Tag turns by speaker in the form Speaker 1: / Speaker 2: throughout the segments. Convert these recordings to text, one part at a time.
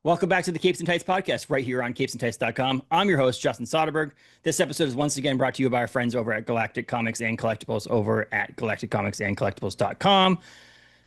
Speaker 1: Welcome back to the Capes and Tights podcast right here on capesandtights.com. I'm your host, Justin Soderberg. This episode is once again brought to you by our friends over at Galactic Comics and Collectibles over at galacticcomicsandcollectibles.com.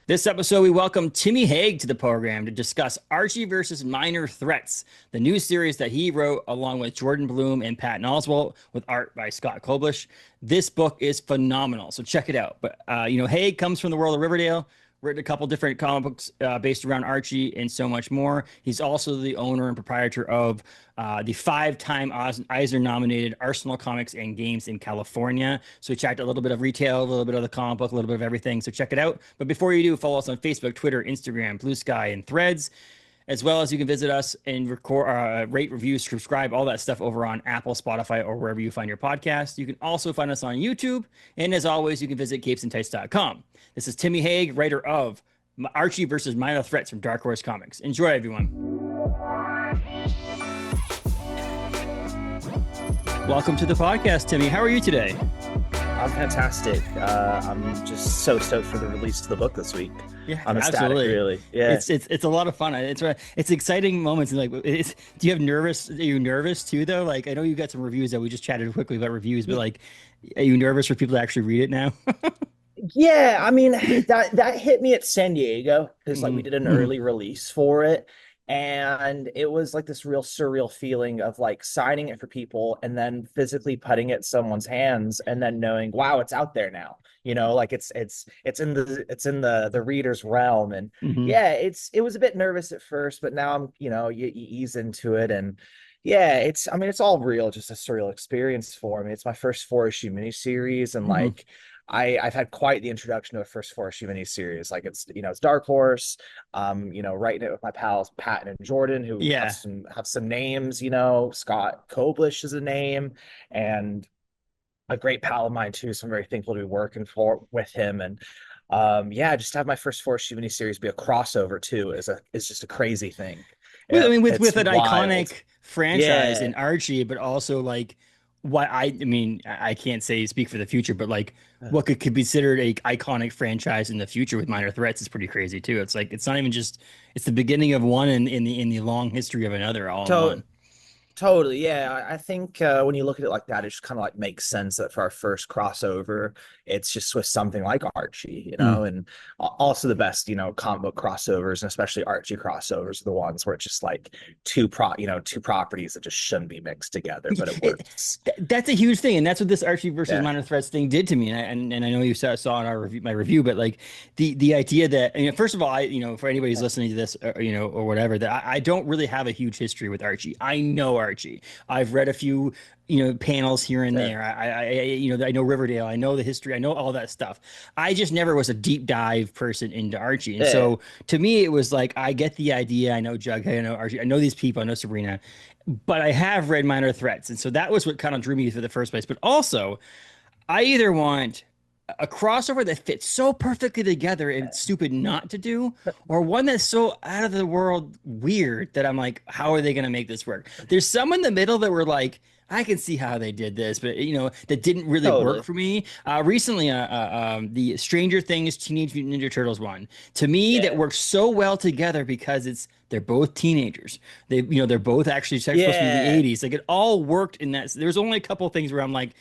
Speaker 1: This episode, we welcome Timmy Heague to the program to discuss Archie versus Minor Threats, the new series that he wrote along with Jordan Blum and Patton Oswalt with art by Scott Koblish. This book is phenomenal, so check it out. But, Heague comes from the world of Riverdale, written a couple different comic books based around Archie and so much more. He's also the owner and proprietor of the 5-time Eisner-nominated Arsenal Comics and Games in California. So we checked a little bit of retail, a little bit of the comic book, a little bit of everything. So check it out. But before you do, follow us on Facebook, Twitter, Instagram, Blue Sky, and Threads. As well as you can visit us and record, rate, review, subscribe, all that stuff over on Apple, Spotify, or wherever you find your podcast. You can also find us on YouTube. And as always, you can visit capesandtights.com. This is Timmy Heague, writer of Archie versus Minor Threats from Dark Horse Comics. Enjoy, everyone. Welcome to the podcast, Timmy. How are you today?
Speaker 2: I'm fantastic. I'm just so stoked for the release of the book this week.
Speaker 1: Yeah,
Speaker 2: I'm
Speaker 1: absolutely.
Speaker 2: ecstatic, really. Yeah,
Speaker 1: it's a lot of fun. It's exciting moments. And do you have nervous? Are you nervous too, though? Like, I know you got some reviews that we just chatted quickly about reviews, but like, are you nervous for people to actually read it now?
Speaker 2: yeah. I mean, that hit me at San Diego because we did an early release for it, and it was like this real surreal feeling of like signing it for people and then physically putting it in someone's hands and then knowing, wow, it's out there now. Like it's in the reader's realm. And yeah, it was a bit nervous at first, but now I'm, you ease into it. And yeah, it's all real, just a surreal experience for me. It's my first 4-issue miniseries, and like I've had quite the introduction to a first 4-issue miniseries. Like it's Dark Horse, writing it with my pals Patton and Jordan, who have some names. Scott Koblish is a name, and a great pal of mine too. So I'm very thankful to be working with him. And just to have my first 4-issue miniseries be a crossover too is just a crazy thing.
Speaker 1: With
Speaker 2: Yeah,
Speaker 1: with an
Speaker 2: wild.
Speaker 1: Iconic franchise in Archie, but also like I can't speak for the future, but like what could be considered a iconic franchise in the future with Minor Threats is pretty crazy too. It's like it's not even just it's the beginning of one in the long history of another all in one.
Speaker 2: Totally, yeah. I think when you look at it like that, it just kind of like makes sense that for our first crossover, it's just with something like Archie, and also the best, comic book crossovers, and especially Archie crossovers are the ones where it's just like two properties that just shouldn't be mixed together, but it works.
Speaker 1: That's a huge thing, and that's what this Archie versus Minor Threats thing did to me. And I know you saw in my review, but like the idea that first of all, for anybody who's listening to this, or whatever, that I don't really have a huge history with Archie. I know Archie. I've read a few, panels here and there. I know Riverdale. I know the history. I know all that stuff. I just never was a deep dive person into Archie. And so to me, it was like, I get the idea. I know Jughead. I know Archie. I know these people. I know Sabrina, but I have read Minor Threats. And so that was what kind of drew me for the first place. But also, I either want a crossover that fits so perfectly together and it's stupid not to do, or one that's so out of the world weird that I'm like, how are they going to make this work? There's some in the middle that were like, I can see how they did this, but that didn't really work for me. Recently, the Stranger Things Teenage Mutant Ninja Turtles one, to me, that works so well together because they're both teenagers. They're both actually supposed to be the 80s. Like it all worked in that. There's only a couple of things where I'm like,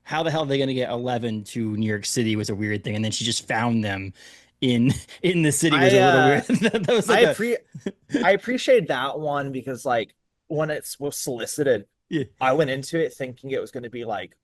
Speaker 1: how the hell are they going to get 11 to New York City was a weird thing. And then she just found them in the city was a little weird. That was like
Speaker 2: I appreciate that one because like when it was solicited, I went into it thinking it was going to be like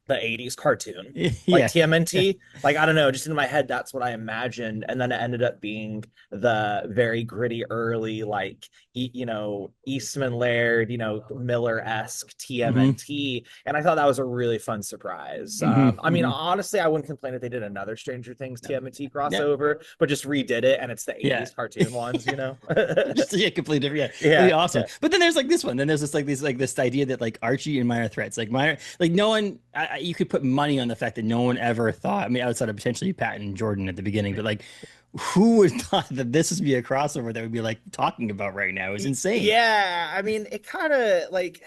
Speaker 2: the 80s cartoon, like TMNT. Like, I don't know, just in my head, that's what I imagined. And then it ended up being the very gritty, early, like, Eastman Laird, Miller-esque TMNT. And I thought that was a really fun surprise. I mean, honestly, I wouldn't complain if they did another Stranger Things TMNT crossover, but just redid it and it's the 80s cartoon ones,
Speaker 1: Just completely different. It'd be awesome. But then there's like this one. Then there's this idea that like Archie and Minor Threats, like no one, you could put money on the fact that no one ever thought, I mean, outside of potentially Patton and Jordan at the beginning, but like, who would thought that this would be a crossover that would be like talking about right now? It was insane.
Speaker 2: Yeah, I mean, it kind of like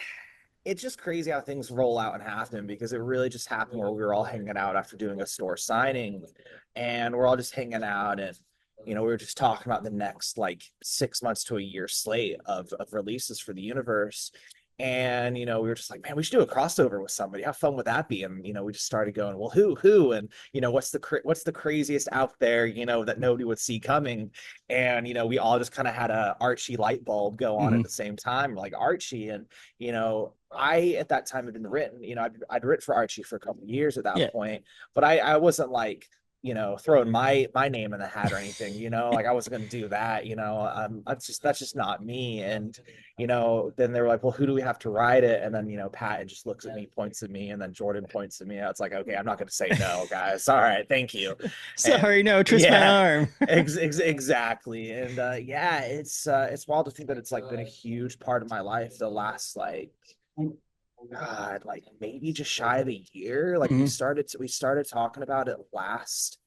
Speaker 2: it's just crazy how things roll out and happen because it really just happened where we were all hanging out after doing a store signing, and we're all just hanging out and we were just talking about the next like 6 months to a year slate of releases for the universe. And we were just like, man, we should do a crossover with somebody. How fun would that be? And we just started going, well, who, and what's the craziest out there, that nobody would see coming. And we all just kind of had a Archie light bulb go on at
Speaker 1: Hmm.
Speaker 2: the same time, like Archie. And I at that time had been written, I'd written for Archie for a couple of years at that
Speaker 1: Yeah.
Speaker 2: point, but I wasn't like throwing my name in the hat or anything, like I wasn't going to do that, that's just not me. And then they were like, well, who do we have to write it? And then Patton just looks at me, points at me, and then Jordan points at me. It's like, okay, I'm not going to say no, guys. All right, thank you. And
Speaker 1: Sorry, no, twist my
Speaker 2: yeah,
Speaker 1: arm.
Speaker 2: exactly. And yeah, it's wild to think that it's like been a huge part of my life the last like God, like maybe just shy of a year. Like
Speaker 1: Hmm.
Speaker 2: we started talking about it last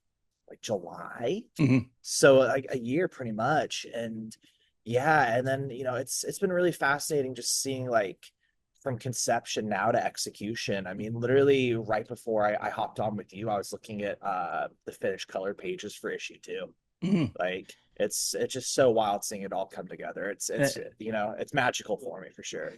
Speaker 2: like July.
Speaker 1: Hmm.
Speaker 2: So like a year pretty much. And yeah, and then it's been really fascinating just seeing like from conception now to execution. I mean, literally right before I hopped on with you, I was looking at the finished color pages for issue 2.
Speaker 1: Hmm.
Speaker 2: Like it's just so wild seeing it all come together. It's magical for me for sure.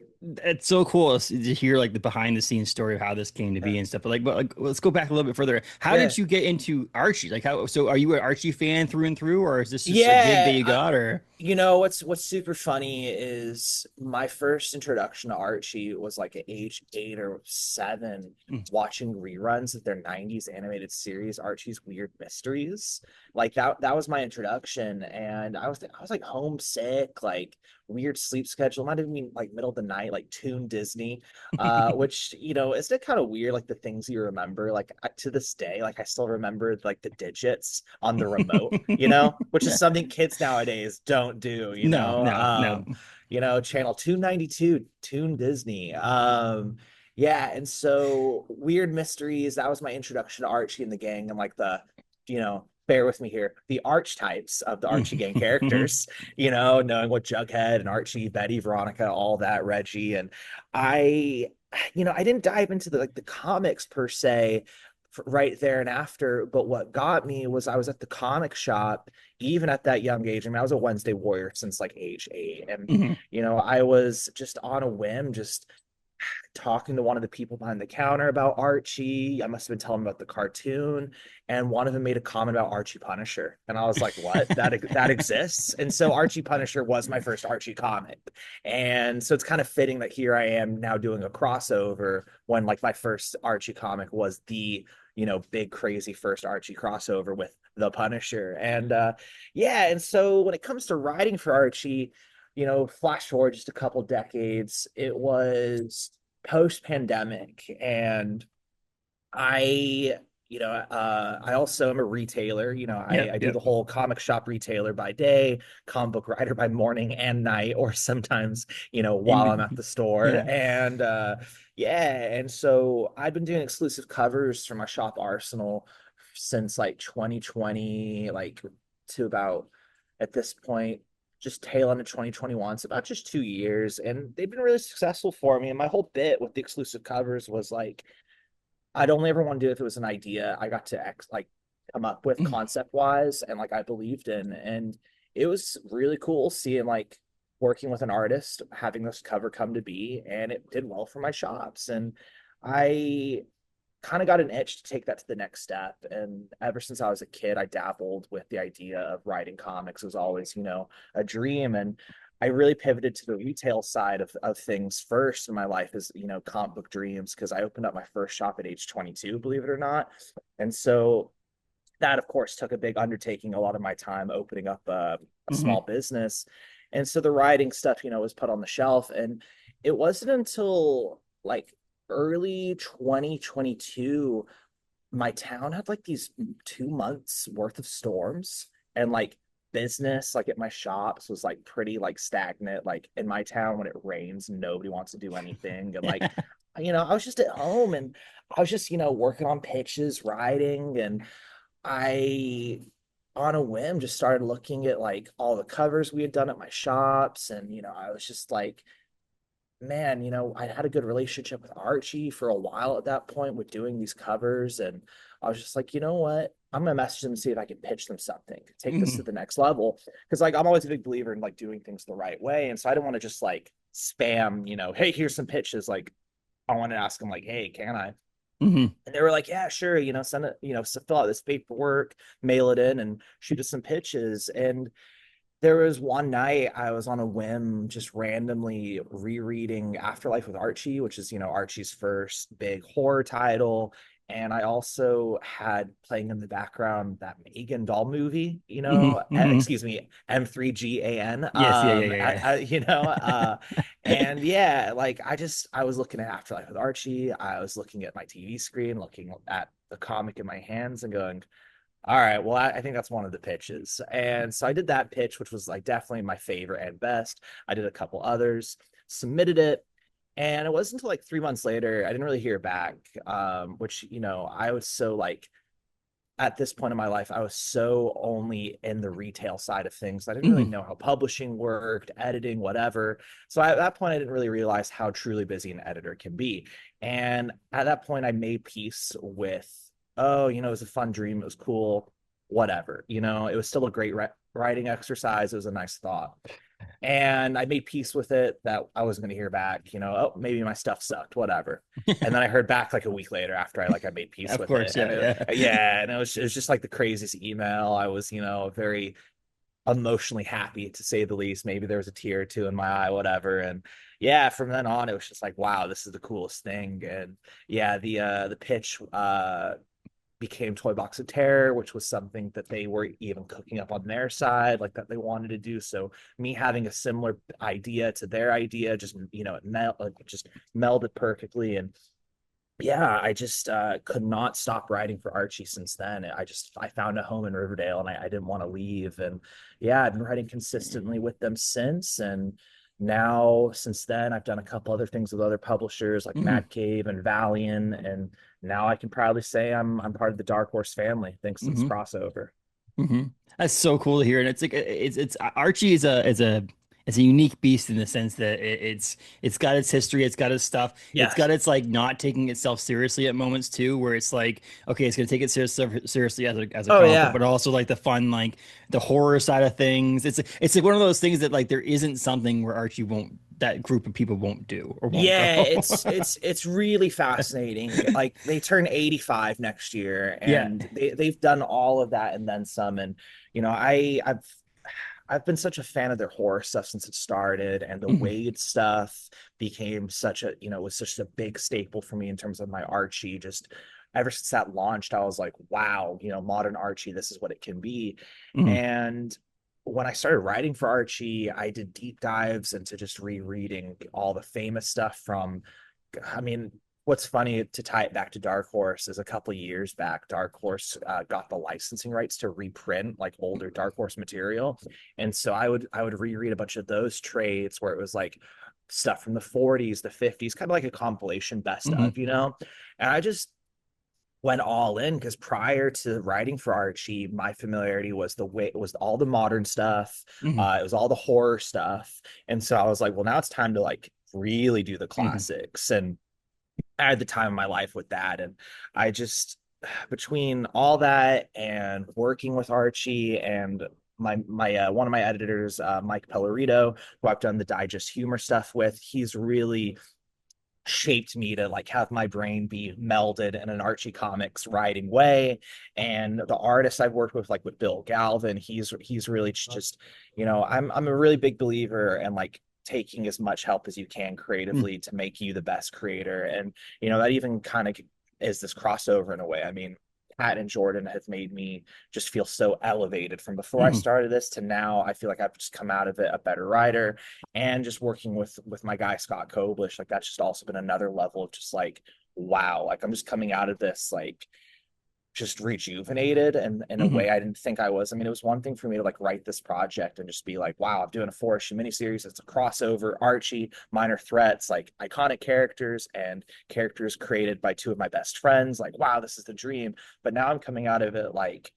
Speaker 1: It's so cool to hear like the behind the scenes story of how this came to
Speaker 2: Yeah.
Speaker 1: be and stuff. But let's go back a little bit further. How
Speaker 2: Yeah.
Speaker 1: did you get into Archie? Like how, so are you an Archie fan through and through, or is this just a gig that
Speaker 2: Yeah,
Speaker 1: you got, or?
Speaker 2: what's super funny is my first introduction to Archie was like at age 8 or 7,
Speaker 1: Mm.
Speaker 2: watching reruns of their 90s animated series, Archie's Weird Mysteries. Like that was my introduction. And I was like homesick, like weird sleep schedule, not even like middle of the night, like Toon Disney. Which, isn't it kind of weird, like the things you remember, like to this day, like I still remember like the digits on the remote, which is
Speaker 1: Yeah.
Speaker 2: something kids nowadays don't do,
Speaker 1: No, no, no.
Speaker 2: channel 292, Toon Disney. Yeah, and so Weird Mysteries, that was my introduction to Archie and the gang, and like bear with me here, the archetypes of the Archie gang characters, knowing what Jughead and Archie, Betty, Veronica, all that, Reggie. And I, I didn't dive into the comics per se right there and after, but what got me was I was at the comic shop even at that young age. I mean, I was a Wednesday warrior since like age 8. And
Speaker 1: Mhm.
Speaker 2: I was just on a whim, just talking to one of the people behind the counter about Archie. I must have been telling them about the cartoon, and one of them made a comment about Archie Punisher, and I was like, "What? That exists?" And so Archie Punisher was my first Archie comic, and so it's kind of fitting that here I am now doing a crossover when like my first Archie comic was the big crazy first Archie crossover with the Punisher. And yeah, and so when it comes to writing for Archie, flash forward just a couple decades, it was post pandemic. And I, I also am a retailer.
Speaker 1: Yep,
Speaker 2: I do
Speaker 1: yep.
Speaker 2: the whole comic shop retailer by day, comic book writer by morning and night, or sometimes, while I'm at
Speaker 1: In
Speaker 2: the store.
Speaker 1: yeah.
Speaker 2: And yeah, and so I've been doing exclusive covers for my shop Arsenal since like 2020, like to about at this point, just tail end of 2021. It's about just 2 years, and they've been really successful for me. And my whole bit with the exclusive covers was like, I'd only ever want to do it if it was an idea I got to like come up with
Speaker 1: Mhm.
Speaker 2: concept wise and like I believed in. And it was really cool seeing like working with an artist, having this cover come to be, and it did well for my shops. And I kind of got an itch to take that to the next step. And ever since I was a kid, I dabbled with the idea of writing comics. It was always, a dream. And I really pivoted to the retail side of things first in my life as, comic book dreams, because I opened up my first shop at age 22, believe it or not. And so that, of course, took a big undertaking, a lot of my time opening up a
Speaker 1: Mhm.
Speaker 2: small business. And so the writing stuff, was put on the shelf. And it wasn't until like early 2022, my town had like these 2 months worth of storms, and like business like at my shops was like pretty like stagnant. Like in my town, when it rains, nobody wants to do anything. And like, I was just at home, and I was just, working on pitches, writing. And I, on a whim, just started looking at like all the covers we had done at my shops. And, I was just like, man, I had a good relationship with Archie for a while at that point with doing these covers. And I was just like, you know what? I'm gonna message them and see if I can pitch them something, take this to
Speaker 1: Mhm.
Speaker 2: the next level. Because like I'm always a big believer in like doing things the right way. And so I didn't want to just like spam, hey, here's some pitches. Like I wanted to ask them like, hey, can I?
Speaker 1: Mhm.
Speaker 2: And they were like, yeah, sure, send it, so fill out this paperwork, mail it in, and shoot us some pitches. And there was one night I was on a whim just randomly rereading Afterlife with Archie, which is, Archie's first big horror title. And I also had playing in the background that Megan doll movie,
Speaker 1: Mhm. Mhm.
Speaker 2: excuse me, M3GAN.
Speaker 1: Yes, yeah, yeah, yeah,
Speaker 2: And yeah, like I was looking at Afterlife with Archie. I was looking at my TV screen, looking at the comic in my hands and going, all right, well, I think that's one of the pitches. And so I did that pitch, which was like definitely my favorite and best. I did a couple others, submitted it, and it wasn't until like 3 months later, I didn't really hear back. Which, I was so like at this point in my life, I was so only in the retail side of things. I didn't really
Speaker 1: Mhm.
Speaker 2: know how publishing worked, editing, whatever. So at that point, I didn't really realize how truly busy an editor can be. And at that point, I made peace with, oh, it was a fun dream. It was cool, whatever. It was still a great writing exercise. It was a nice thought. And I made peace with it that I wasn't going to hear back, oh, maybe my stuff sucked, whatever. And then I heard back like a week later after I made peace
Speaker 1: Of
Speaker 2: with it.
Speaker 1: course,
Speaker 2: And
Speaker 1: yeah, yeah.
Speaker 2: yeah, and it was just like the craziest email. I was, very emotionally happy to say the least. Maybe there was a tear or two in my eye, whatever. And yeah, from then on, it was just like, wow, this is the coolest thing. And yeah, the pitch became Toy Box of Terror, which was something that they were even cooking up on their side, like that they wanted to do. So me having a similar idea to their idea, just it just melded perfectly. And yeah, I just could not stop writing for Archie since then. I found a home in Riverdale, and I didn't want to leave. And yeah, I've been writing consistently with them since. And now since then, I've done a couple other things with other publishers like
Speaker 1: Mhm.
Speaker 2: Mad Cave and Valiant. And now I can proudly say I'm part of the Dark Horse family thanks to this
Speaker 1: Mhm.
Speaker 2: crossover.
Speaker 1: Hmm. That's so cool to hear, and it's like it's Archie is a unique beast in the sense that it's got its history, it's its stuff, it's
Speaker 2: Yes.
Speaker 1: got its like not taking itself seriously at moments too, where it's like okay, it's gonna take it seriously as a
Speaker 2: Oh
Speaker 1: comic book,
Speaker 2: yeah.
Speaker 1: but also like the fun like the horror side of things. It's like one of those things that like there isn't something where Archie won't that group of people won't do or won't go.
Speaker 2: Yeah, it's really fascinating. Like they turn 85 next year
Speaker 1: Yeah.
Speaker 2: and they've done all of that and then some. And I've been such a fan of their horror stuff since it started, and the
Speaker 1: Mhm.
Speaker 2: Wade stuff became such a, was such a big staple for me in terms of my Archie. Just ever since that launched, I was like, wow, modern Archie, this is what it can be.
Speaker 1: Mhm.
Speaker 2: And when I started writing for Archie, I did deep dives into just rereading all the famous stuff from, I mean, what's funny to tie it back to Dark Horse is a couple years back, Dark Horse got the licensing rights to reprint like older Dark Horse material, and so I would reread a bunch of those trades where it was like stuff from the 40s, the 50s, kind of like a compilation best
Speaker 1: Mhm.
Speaker 2: of, and I just went all in because prior to writing for Archie, my familiarity was the way it was all the modern stuff,
Speaker 1: Mhm.
Speaker 2: it was all the horror stuff, and so I was like, well, now it's time to like really do the
Speaker 1: Mhm.
Speaker 2: classics. And I had the time of my life with that. And I just, between all that and working with Archie and my one of my editors, Mike Pellerito, who I've done the digest humor stuff with, he's really shaped me to like have my brain be melded in an Archie Comics writing way. And the artists I've worked with, like with Bill Galvin, he's really just, I'm a really big believer in like taking as much help as you can
Speaker 1: Mhm.
Speaker 2: creatively to make you the best creator. And that even kind of is this crossover in a way. I mean, Pat and Jordan have made me just feel so elevated from before I
Speaker 1: Mhm.
Speaker 2: started this to now. I feel like I've just come out of it a better writer. And just working with my guy Scott Koblish, like that's just also been another level of just like, wow, like I'm just coming out of this like just rejuvenated and in a
Speaker 1: Mhm.
Speaker 2: way I didn't think I was. I mean, it was one thing for me to like write this project and just be like, wow, I'm doing a 4 issue miniseries. It's a crossover, Archie, Minor Threats, like iconic characters and characters created by two of my best friends. Like, wow, this is the dream. But now I'm coming out of it like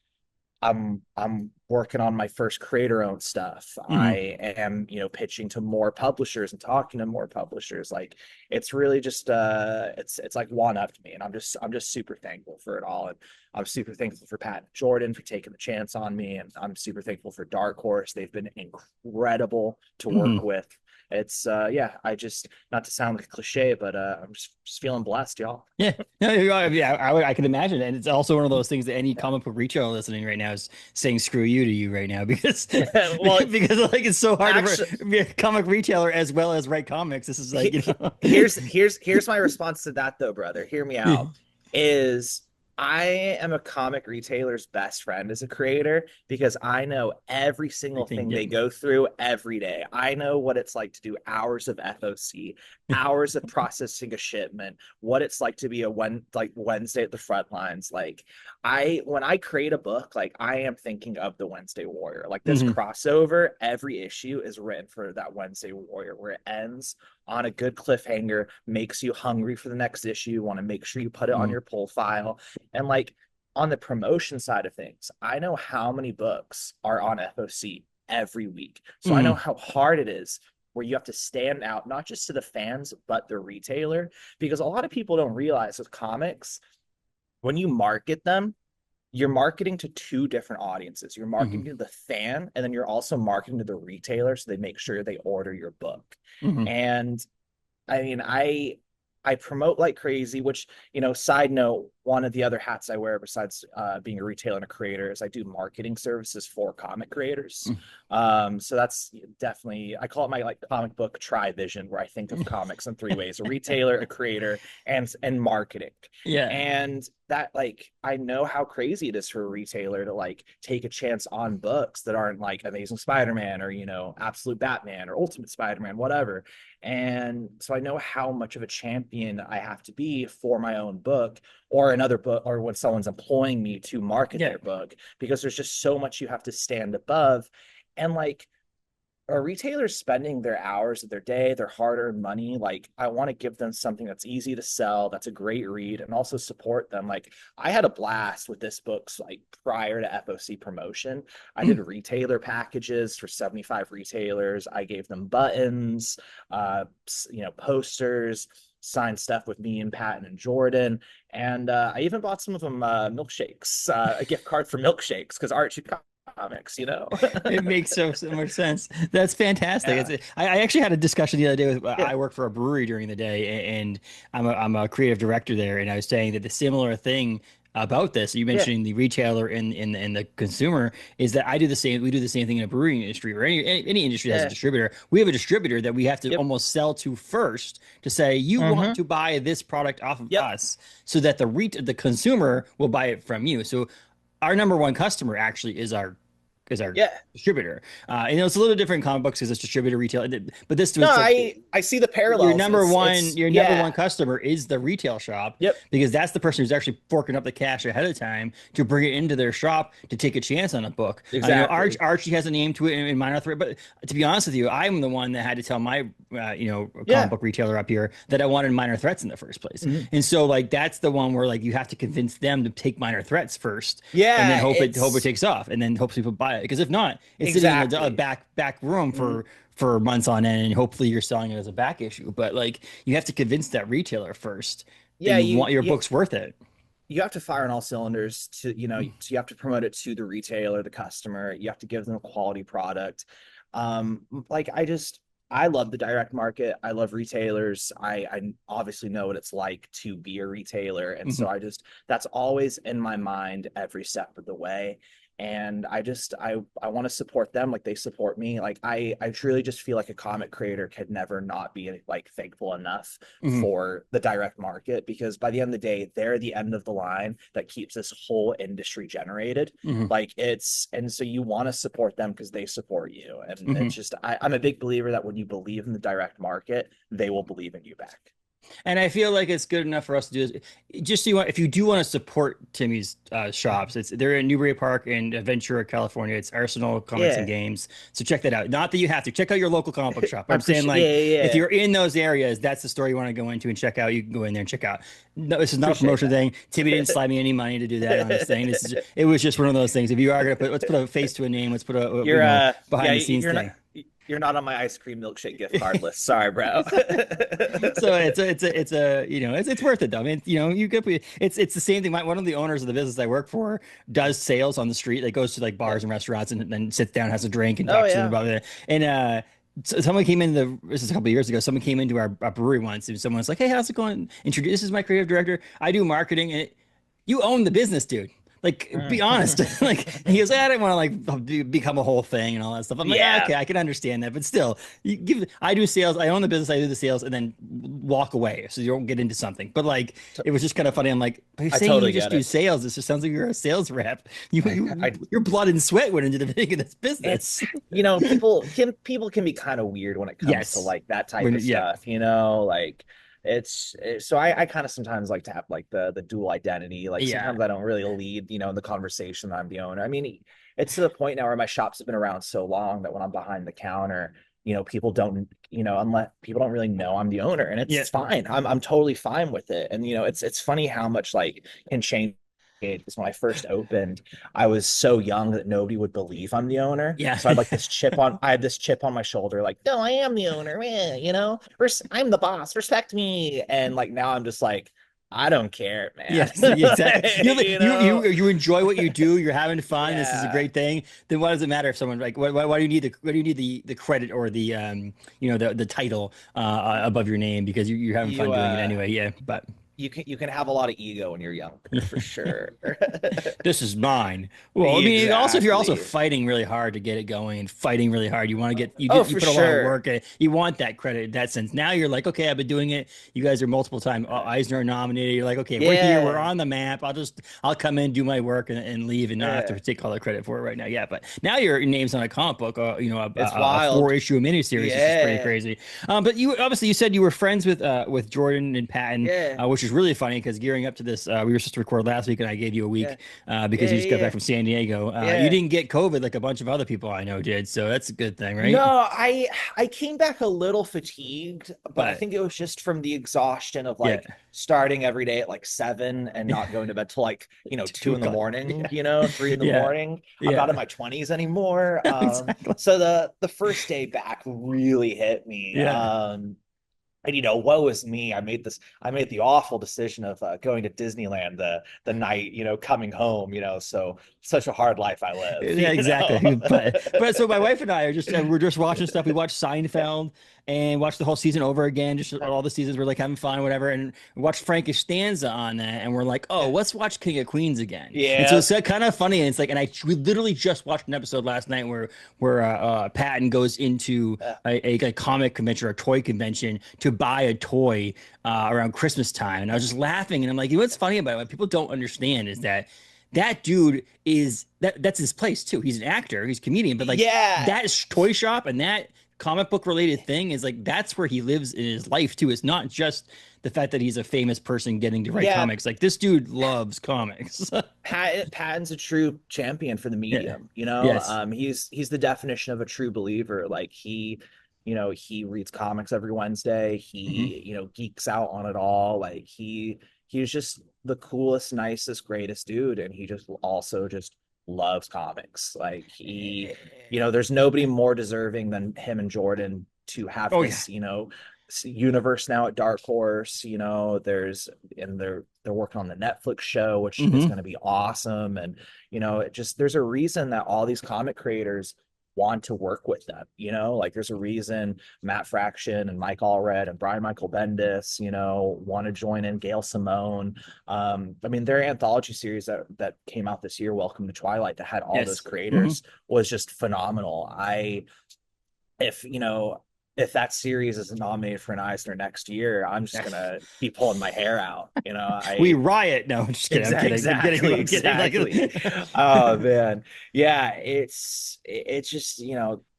Speaker 2: I'm working on my first creator owned stuff.
Speaker 1: Hmm.
Speaker 2: I am, pitching to more publishers and talking to more publishers. Like it's really just it's like one up to me. And I'm just super thankful for it all. And I'm super thankful for Pat and Jordan for taking the chance on me. And I'm super thankful for Dark Horse. They've been incredible to
Speaker 1: Hmm.
Speaker 2: work with. It's yeah, I just not to sound like a cliche, but I'm just feeling blessed, y'all.
Speaker 1: Yeah, no, yeah, I can imagine, and it's also one of those things that any comic book retailer listening right now is saying "screw you" to you right now because
Speaker 2: Yeah. Well,
Speaker 1: because like it's so hard to
Speaker 2: actually,
Speaker 1: be a comic retailer as well as write comics. This is like,
Speaker 2: he,
Speaker 1: you
Speaker 2: he-
Speaker 1: know.
Speaker 2: here's my response to that though, brother. Hear me out. Is I am a comic retailer's best friend as a creator because I know every single
Speaker 1: Everything.
Speaker 2: thing
Speaker 1: Yep.
Speaker 2: they go through every day. I know what it's like to do hours of FOC, hours of processing a shipment, what it's like to be like Wednesday at the front lines. Like when I create a book, like I am thinking of the Wednesday Warrior. Like this
Speaker 1: Hmm.
Speaker 2: crossover, every issue is written for that Wednesday Warrior where it ends on a good cliffhanger, makes you hungry for the next issue. You want to make sure you put it on
Speaker 1: Hmm.
Speaker 2: your pull file. And like on the promotion side of things, I know how many books are on FOC every week. So I know
Speaker 1: Hmm.
Speaker 2: how hard it is where you have to stand out, not just to the fans, but the retailer. Because a lot of people don't realize with comics, when you market them, you're marketing to two different audiences. You're
Speaker 1: Hmm.
Speaker 2: marketing to the fan, and then you're also marketing to the retailer so they make sure they order your book.
Speaker 1: Hmm.
Speaker 2: And I mean, I promote like crazy, which, side note, one of the other hats I wear besides being a retailer and a creator is I do marketing services for comic creators. So that's definitely, I call it my like comic book tri-vision, where I think of comics in three ways: a retailer, a creator, and marketing.
Speaker 1: Yeah.
Speaker 2: And that like I know how crazy it is for a retailer to like take a chance on books that aren't like Amazing Spider-Man or Absolute Batman or Ultimate Spider-Man, whatever. And so I know how much of a champion I have to be for my own book or another book or when someone's employing me to market
Speaker 1: Yeah.
Speaker 2: their book because there's just so much you have to stand above. And like are retailers spending their hours of their day, their hard-earned money? Like, I want to give them something that's easy to sell, that's a great read, and also support them. Like, I had a blast with this book's like prior to FOC promotion. I did retailer packages for 75 retailers. I gave them buttons, posters, signed stuff with me and Patton and Jordan. And I even bought some of them milkshakes, a gift card for milkshakes because Archie Comics.
Speaker 1: It makes so much sense. That's fantastic.
Speaker 2: Yeah.
Speaker 1: I actually had a discussion the other day with
Speaker 2: Yeah.
Speaker 1: I work for a brewery during the day, and I'm a creative director there, and I was saying that the similar thing about this, you
Speaker 2: Yeah.
Speaker 1: mentioning the retailer and the consumer, is that I do the same. We do the same thing in a brewing industry or any industry that has a
Speaker 2: Yeah.
Speaker 1: distributor. We have a distributor that we have to
Speaker 2: Yep.
Speaker 1: almost sell to first to say you want
Speaker 2: Mm-hmm.
Speaker 1: to buy this product off of
Speaker 2: Yep.
Speaker 1: us, so that the consumer will buy it from you. So our number one customer actually is our
Speaker 2: Yeah.
Speaker 1: distributor. It's a little different in comic books because it's distributor retail, but this
Speaker 2: No,
Speaker 1: was like
Speaker 2: I see the
Speaker 1: your
Speaker 2: parallels.
Speaker 1: number one
Speaker 2: It's
Speaker 1: your number one
Speaker 2: yeah.
Speaker 1: customer is the retail shop
Speaker 2: Yep.
Speaker 1: because that's the person who's actually forking up the cash ahead of time to bring it into their shop to take a chance on a book.
Speaker 2: Exactly.
Speaker 1: Archie has a name to it in minor threat, but to be honest with you, I'm the one that had to tell my comic
Speaker 2: Yeah.
Speaker 1: book retailer up here that I wanted minor threats in the first place.
Speaker 2: Mhm.
Speaker 1: And so like that's the one where like you have to convince them to take minor threats first and then
Speaker 2: Yeah,
Speaker 1: hope it
Speaker 2: it's
Speaker 1: takes off and then hope people buy it because if not it's sitting in a
Speaker 2: exactly.
Speaker 1: back room
Speaker 2: Mhm.
Speaker 1: for months on end and hopefully you're selling it as a back issue but like you have to convince that retailer first that
Speaker 2: Yeah,
Speaker 1: you want your book's worth it.
Speaker 2: you have to fire on all cylinders to, you have to promote it to the retailer, the customer. You have to give them a quality product. Like I love the direct market. I love retailers. I obviously know what it's like to be a retailer. And
Speaker 1: Mhm.
Speaker 2: so that's always in my mind every step of the way. And I want to support them like they support me. Like I truly just feel like a comic creator could never not be like thankful enough
Speaker 1: Mhm.
Speaker 2: for the direct market because by the end of the day, they're the end of the line that keeps this whole industry generated.
Speaker 1: Mhm.
Speaker 2: And so you want to support them because they support you. And it's
Speaker 1: Mhm.
Speaker 2: just, I'm a big believer that when you believe in the direct market, they will believe in you back.
Speaker 1: And I feel like it's good enough for us to do this. Just so you want, if you do want to support Timmy's shops, they're in Newbury Park in Ventura, California. It's Arsenal Comics and
Speaker 2: Yeah,
Speaker 1: Games. So check that out. Not that you have to check out your local comic book shop. But
Speaker 2: I
Speaker 1: I'm saying,
Speaker 2: appreciate. Yeah,
Speaker 1: like,
Speaker 2: yeah,
Speaker 1: if
Speaker 2: yeah.
Speaker 1: you're in those areas, that's the store you want to go into and check out. You can go in there and check out. No, this is not a
Speaker 2: Appreciate
Speaker 1: promotion
Speaker 2: that.
Speaker 1: thing. Timmy didn't slide me any money to do that on his thing. It was just one of those things. If you are gonna put, let's put a face to a name. Let's put a
Speaker 2: You're yeah,
Speaker 1: behind the scenes thing.
Speaker 2: you're not on my ice cream milkshake gift card list. Sorry, bro.
Speaker 1: So it's a it's worth it though. I mean, you get it's the same thing. One of the owners of the business I work for does sales on the street. Like goes to like
Speaker 2: Yeah.
Speaker 1: bars and restaurants and then sits down, has a drink, and
Speaker 2: Oh
Speaker 1: talks to them
Speaker 2: yeah.
Speaker 1: about it. And someone came in this is a couple of years ago. Someone came into our brewery once, and someone's like, "Hey, how's it going? Introduce. This is my creative director. I do marketing, and you own the business, dude." Like, be honest. Like, he goes, I didn't want to become a whole thing and all that stuff. I'm like,
Speaker 2: Yeah.
Speaker 1: okay, I can understand that, but still, I do sales, I own the business, I do the sales, and then walk away so you don't get into something. But like, it was just kind of funny. I'm like, but you're
Speaker 2: I
Speaker 1: saying you
Speaker 2: totally
Speaker 1: just
Speaker 2: get
Speaker 1: do
Speaker 2: it.
Speaker 1: sales. This just sounds like you're a sales rep. You,
Speaker 2: I
Speaker 1: your blood and sweat went into the beginning of this business.
Speaker 2: it's people can be kind of weird when it comes to
Speaker 1: Yes.
Speaker 2: like that type
Speaker 1: When,
Speaker 2: of
Speaker 1: yeah.
Speaker 2: stuff, like so I kind of sometimes like to have like the dual identity. Like
Speaker 1: Yeah.
Speaker 2: sometimes I don't really lead, in the conversation that I'm the owner. I mean, it's to the point now where my shops have been around so long that when I'm behind the counter, people don't, unless people don't really know I'm the owner, and
Speaker 1: Yeah.
Speaker 2: it's fine. I'm totally fine with it. And it's funny how much like can change. Because when I first opened, I was so young that nobody would believe I'm the owner.
Speaker 1: Yeah.
Speaker 2: So I had this chip on my shoulder, like, no, I am the owner, man, I'm the boss, respect me. And like now I'm just like, I don't care, man.
Speaker 1: Yes, exactly.
Speaker 2: You know?
Speaker 1: You enjoy what you do. You're having fun. This is a
Speaker 2: Yeah.
Speaker 1: great thing. Then why does it matter if someone like why do you need the credit or the title above your name because you're having fun
Speaker 2: You
Speaker 1: doing it anyway. Yeah, but
Speaker 2: you can have a lot of ego when you're younger, for sure.
Speaker 1: this is mine. Well, I mean, also if you're also
Speaker 2: Exactly.
Speaker 1: fighting really hard to get it going and fighting really hard, you want to get
Speaker 2: Oh,
Speaker 1: you
Speaker 2: for
Speaker 1: put a lot of
Speaker 2: sure.
Speaker 1: work in it. You want that credit in that sense. Now you're like, okay, I've been doing it. You guys are multiple time Eisner nominated. You're like, okay, we're here. We're
Speaker 2: Yeah.
Speaker 1: on the map. I'll come in, do my work, and leave, and not have to
Speaker 2: Yeah.
Speaker 1: take all the credit for it right now. Yeah, but now your name's on a comic book,
Speaker 2: It's
Speaker 1: a four
Speaker 2: wild.
Speaker 1: issue miniseries. This is pretty
Speaker 2: Yeah.
Speaker 1: crazy. But you obviously you said you were friends with Jordan and Patton,
Speaker 2: Yeah.
Speaker 1: which is really funny because gearing up to this, we were supposed to record last week, and I gave you a
Speaker 2: Yeah.
Speaker 1: week because
Speaker 2: Yeah.
Speaker 1: you just got back
Speaker 2: Yeah.
Speaker 1: from San Diego. You
Speaker 2: Yeah.
Speaker 1: didn't get COVID like a bunch of other people I know did, so that's a good thing,
Speaker 2: No,
Speaker 1: right?
Speaker 2: I came back a little fatigued, but I
Speaker 1: But
Speaker 2: think it was just from the exhaustion of
Speaker 1: yeah,
Speaker 2: like starting every day at like 7 and not going to bed till like, 2 in the
Speaker 1: 2 o'clock.
Speaker 2: morning,
Speaker 1: Yeah,
Speaker 2: 3 in the
Speaker 1: yeah,
Speaker 2: morning. I'm not in
Speaker 1: yeah,
Speaker 2: my 20s anymore.
Speaker 1: exactly.
Speaker 2: So the first day back really hit me.
Speaker 1: Yeah.
Speaker 2: And woe is me. I made the awful decision of going to Disneyland the night, coming home, so such a hard life I live,
Speaker 1: Yeah,
Speaker 2: you know.
Speaker 1: exactly. But so my wife and I are just we're just watching stuff. We watched Seinfeld and watched the whole season over again. Just all the seasons. We're like having fun, whatever. And we watched Frankish Stanza on that, and we're like, oh, let's watch King of Queens again. And so
Speaker 2: Yeah.
Speaker 1: it's kind of funny. And it's like, and we literally just watched an episode last night where Patton goes into a comic convention or a toy convention to buy a toy around Christmas time, and I was just laughing, and I'm like, what's funny about it? What people don't understand is that dude that's his place too. He's an actor, he's a comedian, but like
Speaker 2: Yeah.
Speaker 1: that toy shop and that comic book related thing is like that's where he lives in his life too. It's not just the fact that he's a famous person getting to write
Speaker 2: Yeah.
Speaker 1: comics. Like this dude loves comics.
Speaker 2: Patton's a true champion for the
Speaker 1: Yeah.
Speaker 2: medium,
Speaker 1: Yes.
Speaker 2: he's the definition of a true believer. Like he reads comics every Wednesday.
Speaker 1: Hmm.
Speaker 2: He geeks out on it all. Like he's just the coolest, nicest, greatest dude. And he just also just loves comics. Like there's nobody more deserving than him and Jordan to have
Speaker 1: Oh yeah.
Speaker 2: this, universe now at Dark Horse. They're working on the Netflix show, which is
Speaker 1: Hmm.
Speaker 2: going to be awesome. And it just there's a reason that all these comic creators want to work with them. Like there's a reason Matt Fraction and Mike Allred and Brian Michael Bendis, want to join in. Gail Simone. I mean, their anthology series that came out this year, Welcome to Twilight, that had all those
Speaker 1: Yes. Hmm.
Speaker 2: creators was just phenomenal. If if that series is nominated for an Eisner next year, I'm just gonna be pulling my hair out.
Speaker 1: We
Speaker 2: I
Speaker 1: riot. No, I'm just kidding. I'm kidding. I'm kidding.
Speaker 2: exactly,
Speaker 1: I'm kidding.
Speaker 2: exactly.
Speaker 1: Like,
Speaker 2: Oh man, yeah. It's just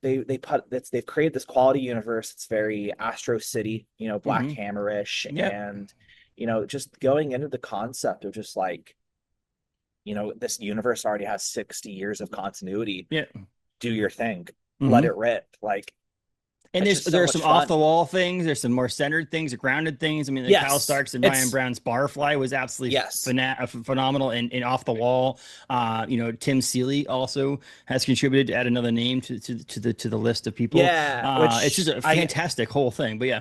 Speaker 2: they've created this quality universe. It's very Astro City, Black
Speaker 1: hmm
Speaker 2: Hammerish,
Speaker 1: Yep.
Speaker 2: and just going into the concept of just like this universe already has 60 years of continuity.
Speaker 1: Yeah.
Speaker 2: Do your thing, let
Speaker 1: hmm
Speaker 2: it rip. Like
Speaker 1: And
Speaker 2: it's
Speaker 1: there's
Speaker 2: just so
Speaker 1: there's
Speaker 2: much
Speaker 1: some off
Speaker 2: fun.
Speaker 1: the wall things. There's some more centered things, grounded things. I mean, like Kyle
Speaker 2: Yes,
Speaker 1: Starks and Ryan
Speaker 2: it's
Speaker 1: Brown's Barfly was absolutely
Speaker 2: yes.
Speaker 1: phenomenal and off the wall. Tim Seeley also has contributed to add another name to the list of people.
Speaker 2: Yeah,
Speaker 1: It's
Speaker 2: which
Speaker 1: just a
Speaker 2: I
Speaker 1: fantastic whole thing. But yeah.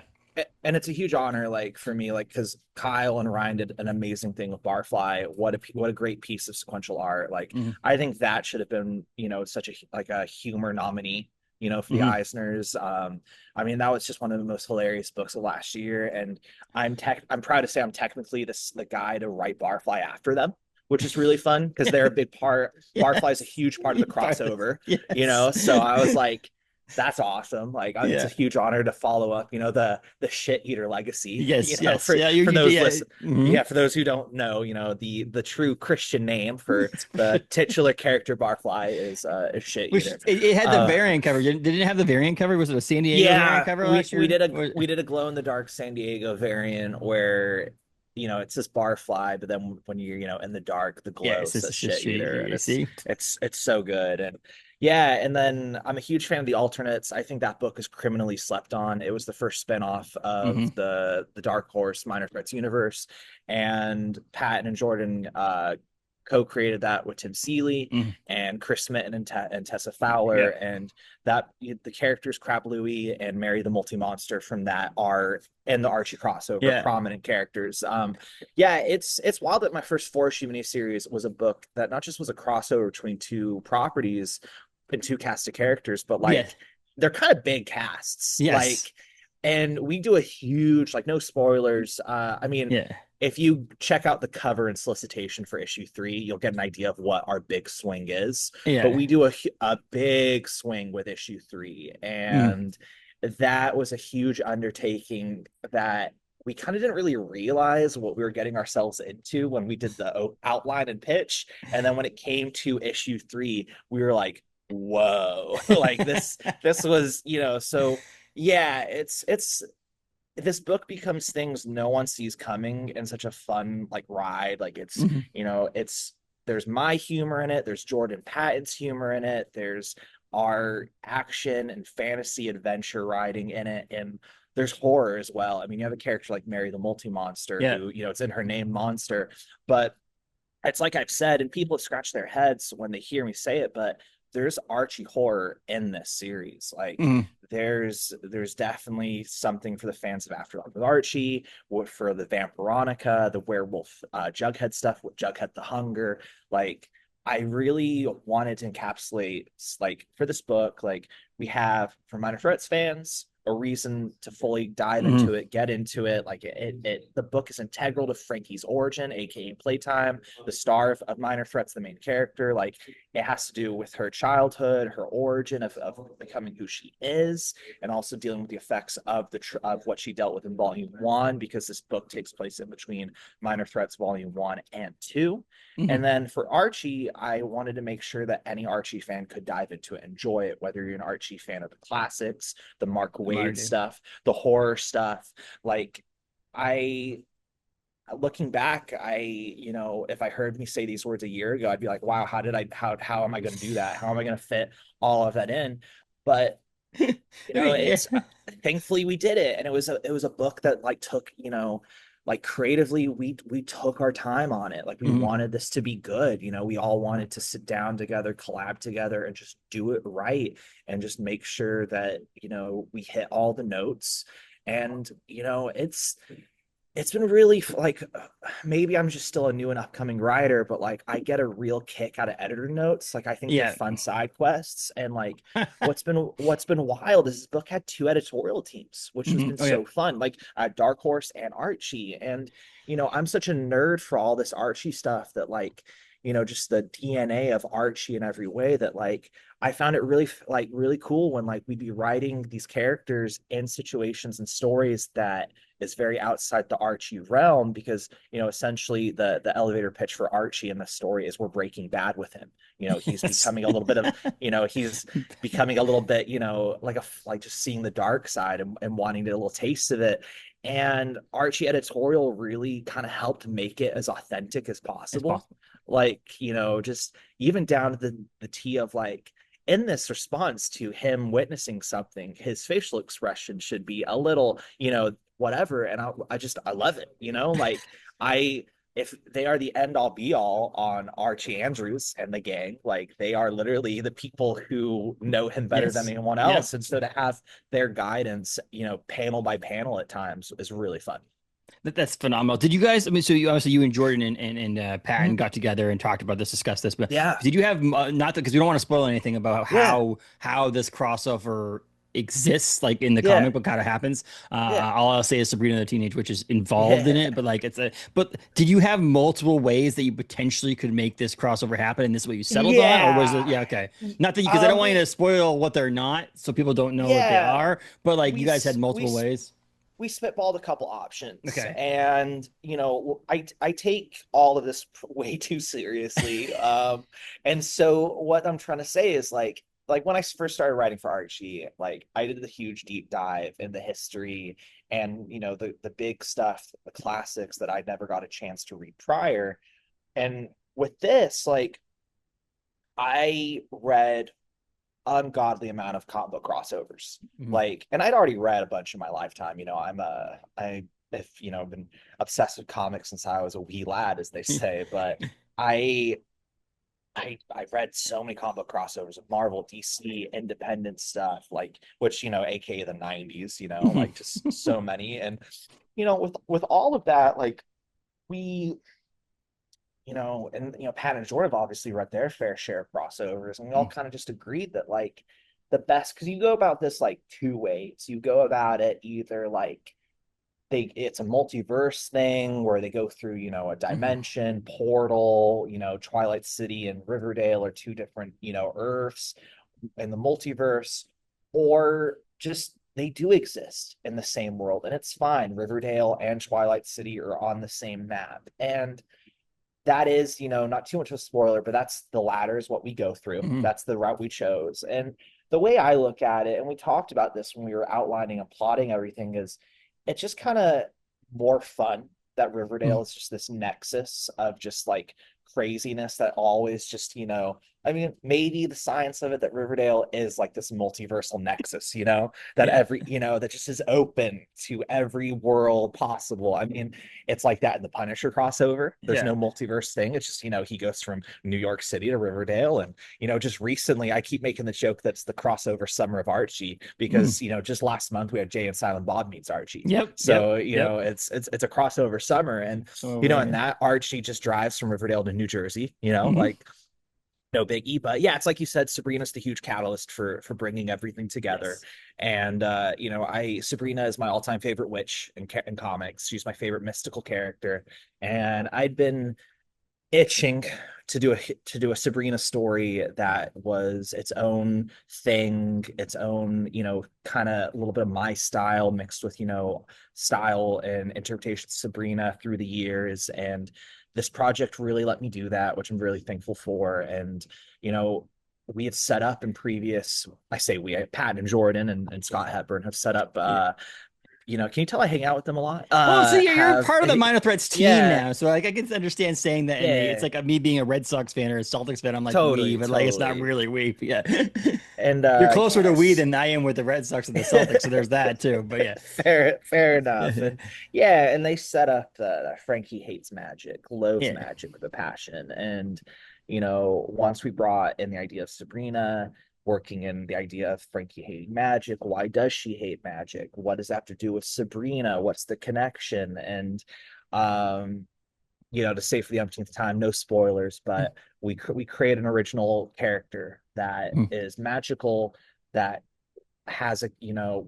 Speaker 2: and it's a huge honor, like for me, like because Kyle and Ryan did an amazing thing with Barfly. What a great piece of sequential art. Like
Speaker 1: hmm
Speaker 2: I think that should have been, such a humor nominee, for the
Speaker 1: hmm
Speaker 2: Eisners. I mean that was just one of the most hilarious books of last year, and I'm proud to say I'm technically the guy to write Barfly after them, which is really fun because they're a big part. Barfly is a
Speaker 1: Yes.
Speaker 2: huge part of the crossover,
Speaker 1: Yes.
Speaker 2: So I was like, that's awesome. Like it's a
Speaker 1: Yeah.
Speaker 2: huge honor to follow up, the shit eater legacy,
Speaker 1: Yes. Yes.
Speaker 2: for
Speaker 1: Yeah. You.
Speaker 2: those
Speaker 1: Yeah.
Speaker 2: listen.
Speaker 1: Mhm.
Speaker 2: Yeah, for those who don't know, the true Christian name for the titular character Barfly is shit
Speaker 1: Which
Speaker 2: eater.
Speaker 1: it had the
Speaker 2: Uh
Speaker 1: variant cover. Did it have the variant cover? Was it a San Diego variant
Speaker 2: yeah,
Speaker 1: cover
Speaker 2: we
Speaker 1: last
Speaker 2: we
Speaker 1: year?
Speaker 2: did a
Speaker 1: Or,
Speaker 2: we did a glow in the dark San Diego variant where it's this barfly, but then when you're in the dark, the
Speaker 1: yeah,
Speaker 2: glow says
Speaker 1: it's just
Speaker 2: shit eater, and
Speaker 1: you see.
Speaker 2: it's so good. And yeah, and then I'm a huge fan of the alternates. I think that book is criminally slept on. It was the first spinoff of
Speaker 1: hmm
Speaker 2: the Dark Horse Minor Threats universe, and Patton and Jordan co-created that with Tim Seeley
Speaker 1: hmm
Speaker 2: and Chris Smith and Tessa Fowler,
Speaker 1: Yeah.
Speaker 2: and that the characters Crab Louie and Mary the Multi Monster from that are in the Archie crossover
Speaker 1: Yeah.
Speaker 2: prominent characters. Yeah, it's wild that my first four issue miniseries was a book that not just was a crossover between two properties and two cast of characters, but
Speaker 1: Yeah.
Speaker 2: like they're kind of big casts.
Speaker 1: Yes.
Speaker 2: Like, and we do a huge, like, no spoilers. I mean,
Speaker 1: Yeah.
Speaker 2: if you check out the cover and solicitation for issue 3, you'll get an idea of what our big swing is. But
Speaker 1: Yeah.
Speaker 2: we do a big swing with issue 3,
Speaker 1: Mm.
Speaker 2: and that was a huge undertaking that we kind of didn't really realize what we were getting ourselves into when we did the outline and pitch. And then when it came to issue 3, we were like, whoa, like this was, so yeah, it's this book becomes things no one sees coming in such a fun like ride. Like
Speaker 1: Mhm.
Speaker 2: it's there's my humor in it, there's Jordan Patton's humor in it, there's our action and fantasy adventure writing in it, and there's horror as well. I mean, you have a character like Mary the Multi-Monster
Speaker 1: Yeah.
Speaker 2: who, it's in her name, monster, but it's like I've said, and people scratch their heads when they hear me say it, but there's Archie horror in this series. Like
Speaker 1: Mhm.
Speaker 2: there's definitely something for the fans of Afterlife with Archie, for the Vampironica, the werewolf Jughead stuff with Jughead the Hunger. Like I really wanted to encapsulate, like for this book, like we have for Minor Threats fans a reason to fully dive
Speaker 1: Mhm.
Speaker 2: into it, get into it. Like the book is integral to Frankie's origin, aka Playtime, the star of Minor Threats, the main character. Like it has to do with her childhood, her origin of becoming who she is, and also dealing with the effects of of what she dealt with in Volume 1, because this book takes place in between Minor Threats Volume 1 and 2.
Speaker 1: Mhm.
Speaker 2: And then for Archie, I wanted to make sure that any Archie fan could dive into it, enjoy it, whether you're an Archie fan of the classics, the Mark
Speaker 1: The modern
Speaker 2: Waid
Speaker 1: day.
Speaker 2: stuff, the horror stuff. Like, I, looking back, if I heard me say these words a year ago, I'd be like, wow, how am I going to do that? How am I going to fit all of that in? But
Speaker 1: Yeah.
Speaker 2: it's thankfully we did it, and it was a book that like took, like creatively we took our time on it. Like we
Speaker 1: Mhm.
Speaker 2: wanted this to be good. We all wanted to sit down together, collab together, and just do it right, and just make sure that we hit all the notes. And it's been really like, maybe I'm just still a new and upcoming writer, but like I get a real kick out of editor notes. Like I think they're
Speaker 1: Yeah.
Speaker 2: fun side quests, and like what's been wild is this book had two editorial teams, which has
Speaker 1: Mhm.
Speaker 2: been
Speaker 1: Oh yeah.
Speaker 2: so fun. Like Dark Horse and Archie, and I'm such a nerd for all this Archie stuff that like. just the DNA of Archie in every way, that like I found it really like really cool when like we'd be writing these characters in situations and stories that is very outside the Archie realm, because essentially the elevator pitch for Archie in the story is we're breaking bad with him. He's
Speaker 1: Yes.
Speaker 2: becoming a little bit of, he's becoming a little bit, like just seeing the dark side, and wanting a little taste of it. And Archie editorial really kind of helped make it as authentic as
Speaker 1: It's
Speaker 2: possible.
Speaker 1: possible.
Speaker 2: Like, just even down to the T of like, in this response to him witnessing something, his facial expression should be a little, whatever. And I love it, like I, if they are the end all be all on Archie Andrews and the gang, like they are literally the people who know him better than
Speaker 1: Yes.
Speaker 2: anyone
Speaker 1: Yep.
Speaker 2: else. And so to have their guidance, panel by panel at times is really fun.
Speaker 1: That's phenomenal. Did you guys? I mean, so you obviously you and Jordan and Patton
Speaker 2: Mhm.
Speaker 1: got together and talked about this, discussed this. But
Speaker 2: Yeah.
Speaker 1: did you have not that because we don't want to spoil anything about
Speaker 2: Yeah.
Speaker 1: how this crossover exists, like in the
Speaker 2: Yeah.
Speaker 1: comic book, how it happens?
Speaker 2: Yeah.
Speaker 1: All I'll say is Sabrina the Teenage Witch is involved in
Speaker 2: Yeah.
Speaker 1: it, but like it's a. But did you have multiple ways that you potentially could make this crossover happen, and this is what you settled on, or was it?
Speaker 2: Yeah.
Speaker 1: Yeah, okay. Not that because I don't want you
Speaker 2: We
Speaker 1: to spoil what they're not, so people don't know what they
Speaker 2: yeah,
Speaker 1: are. But like you
Speaker 2: we
Speaker 1: guys had
Speaker 2: s- we
Speaker 1: multiple
Speaker 2: s-
Speaker 1: ways.
Speaker 2: we spitballed a couple options,
Speaker 1: Okay.
Speaker 2: and I take all of this way too seriously. And so what I'm trying to say is like when I first started writing for Archie, like I did the huge deep dive in the history and the big stuff, the classics that I never got a chance to read prior. And with this, like I read ungodly amount of comic book crossovers.
Speaker 1: Mhm.
Speaker 2: Like, and I'd already read a bunch in my lifetime. If I've been obsessed with comics since I was a wee lad, as they say. But I I've read so many comic book crossovers of Marvel, DC, independent stuff, like which aka the '90s, like just so many. And with all of that, like we and Pat and Jordan have obviously read their fair share of crossovers, and we all kind of just agreed that like the best, because you go about this like two ways. You go about it either like it's a multiverse thing where they go through, a
Speaker 1: Mhm.
Speaker 2: dimension, portal, Twilight City and Riverdale are two different, Earths in the multiverse, or just they do exist in the same world and it's fine. Riverdale and Twilight City are on the same map. And that is, not too much of a spoiler, but that's the latter is what we go through.
Speaker 1: Mhm.
Speaker 2: That's the route we chose. And the way I look at it, and we talked about this when we were outlining and plotting everything, is it's just kind of more fun that Riverdale
Speaker 1: Mhm.
Speaker 2: is just this nexus of just like craziness that always just, I mean, maybe the science of it that Riverdale is like this multiversal nexus, that
Speaker 1: Yeah.
Speaker 2: every, that just is open to every world possible. I mean, it's like that in the Punisher crossover. There's
Speaker 1: Yeah.
Speaker 2: no multiverse thing. It's just, he goes from New York City to Riverdale. And, just recently I keep making the joke that's the crossover summer of Archie
Speaker 1: Mhm.
Speaker 2: because, just last month we had Jay and Silent Bob meets Archie.
Speaker 1: Yep. Yep.
Speaker 2: So,
Speaker 1: Yep.
Speaker 2: it's a crossover summer. And,
Speaker 1: Oh man.
Speaker 2: and that Archie just drives from Riverdale to New Jersey,
Speaker 1: Mhm.
Speaker 2: like no biggie. But yeah, it's like you said, Sabrina's the huge catalyst for bringing everything together.
Speaker 1: Yes.
Speaker 2: And I Sabrina is my all-time favorite witch in comics. She's my favorite mystical character. And I'd been itching to do a Sabrina story that was its own thing, its own, kind of a little bit of my style mixed with, style and interpretation of Sabrina through the years. And this project really let me do that, which I'm really thankful for. And, we have set up in previous, I say we, Pat and Jordan and Scott Hepburn have set up
Speaker 1: Yeah.
Speaker 2: can you tell I hang out with them a lot?
Speaker 1: Well, see, you're
Speaker 2: Have
Speaker 1: part of the Minor Threats team
Speaker 2: yeah,
Speaker 1: now, so like I can understand saying that, and it's
Speaker 2: yeah,
Speaker 1: like me being a Red Sox fan or a Celtics fan. I'm like we,
Speaker 2: totally,
Speaker 1: but like it's not
Speaker 2: totally.
Speaker 1: really we. But yeah,
Speaker 2: And
Speaker 1: you're closer to we
Speaker 2: yes.
Speaker 1: than I am with the Red Sox and the Celtics, so there's that too. But yeah.
Speaker 2: Fair enough. And yeah, and they set up that Frankie hates magic, loathes
Speaker 1: Yeah.
Speaker 2: magic with a passion. And once we brought in the idea of Sabrina working in the idea of Frankie hating magic, why does she hate magic? What does that have to do with Sabrina? What's the connection? And um to say for the umpteenth time, no spoilers, but we create an original character that
Speaker 1: Mhm.
Speaker 2: is magical, that has a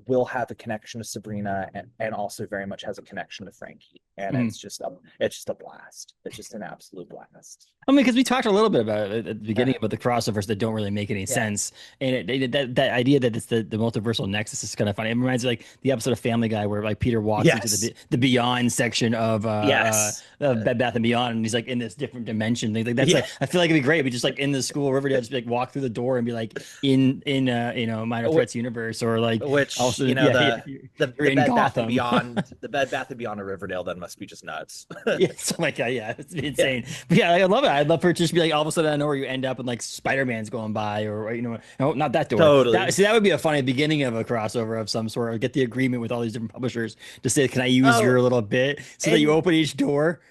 Speaker 2: will have a connection to Sabrina and also very much has a connection to Frankie. and it's just a blast. It's just an absolute blast.
Speaker 1: I mean, because we talked a little bit about it at the beginning
Speaker 2: Yeah.
Speaker 1: about the crossovers that don't really make any
Speaker 2: Yeah.
Speaker 1: sense, and that idea that it's the multiversal nexus is kind of funny. It reminds me like the episode of Family Guy where like Peter walks into
Speaker 2: Yes.
Speaker 1: the Beyond section
Speaker 2: Yes.
Speaker 1: Bed Bath and Beyond, and he's like in this different dimension. Like that's
Speaker 2: Yeah.
Speaker 1: like I feel like it'd be great. But just like in the school Riverdale, just like walk through the door and be like in Minor Threats universe, or like
Speaker 2: Which,
Speaker 1: also
Speaker 2: the
Speaker 1: you're in
Speaker 2: Bed Bath and
Speaker 1: Gotham.
Speaker 2: Beyond, the Bed Bath and Beyond of Riverdale then must be just nuts.
Speaker 1: Yeah, so like yeah, it's
Speaker 2: Yeah.
Speaker 1: insane. But yeah, like, I love it. I'd love for it to just be like all of a sudden I know where you end up and like Spider-Man's going by, or no, not that door.
Speaker 2: Totally.
Speaker 1: That would be a funny beginning of a crossover of some sort, or get the agreement with all these different publishers to say, can I use
Speaker 2: Oh,
Speaker 1: your little bit so that you
Speaker 2: and
Speaker 1: open each door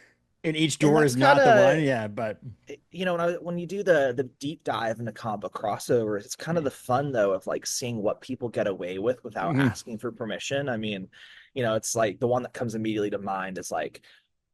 Speaker 1: and each
Speaker 2: and
Speaker 1: door
Speaker 2: that's
Speaker 1: is
Speaker 2: kind
Speaker 1: not the one.
Speaker 2: of
Speaker 1: Yeah, but
Speaker 2: when you do the deep dive into comic book crossovers, it's kind of the fun though of like seeing what people get away with without
Speaker 1: mhm.
Speaker 2: asking for permission. I mean, it's like the one that comes immediately to mind is like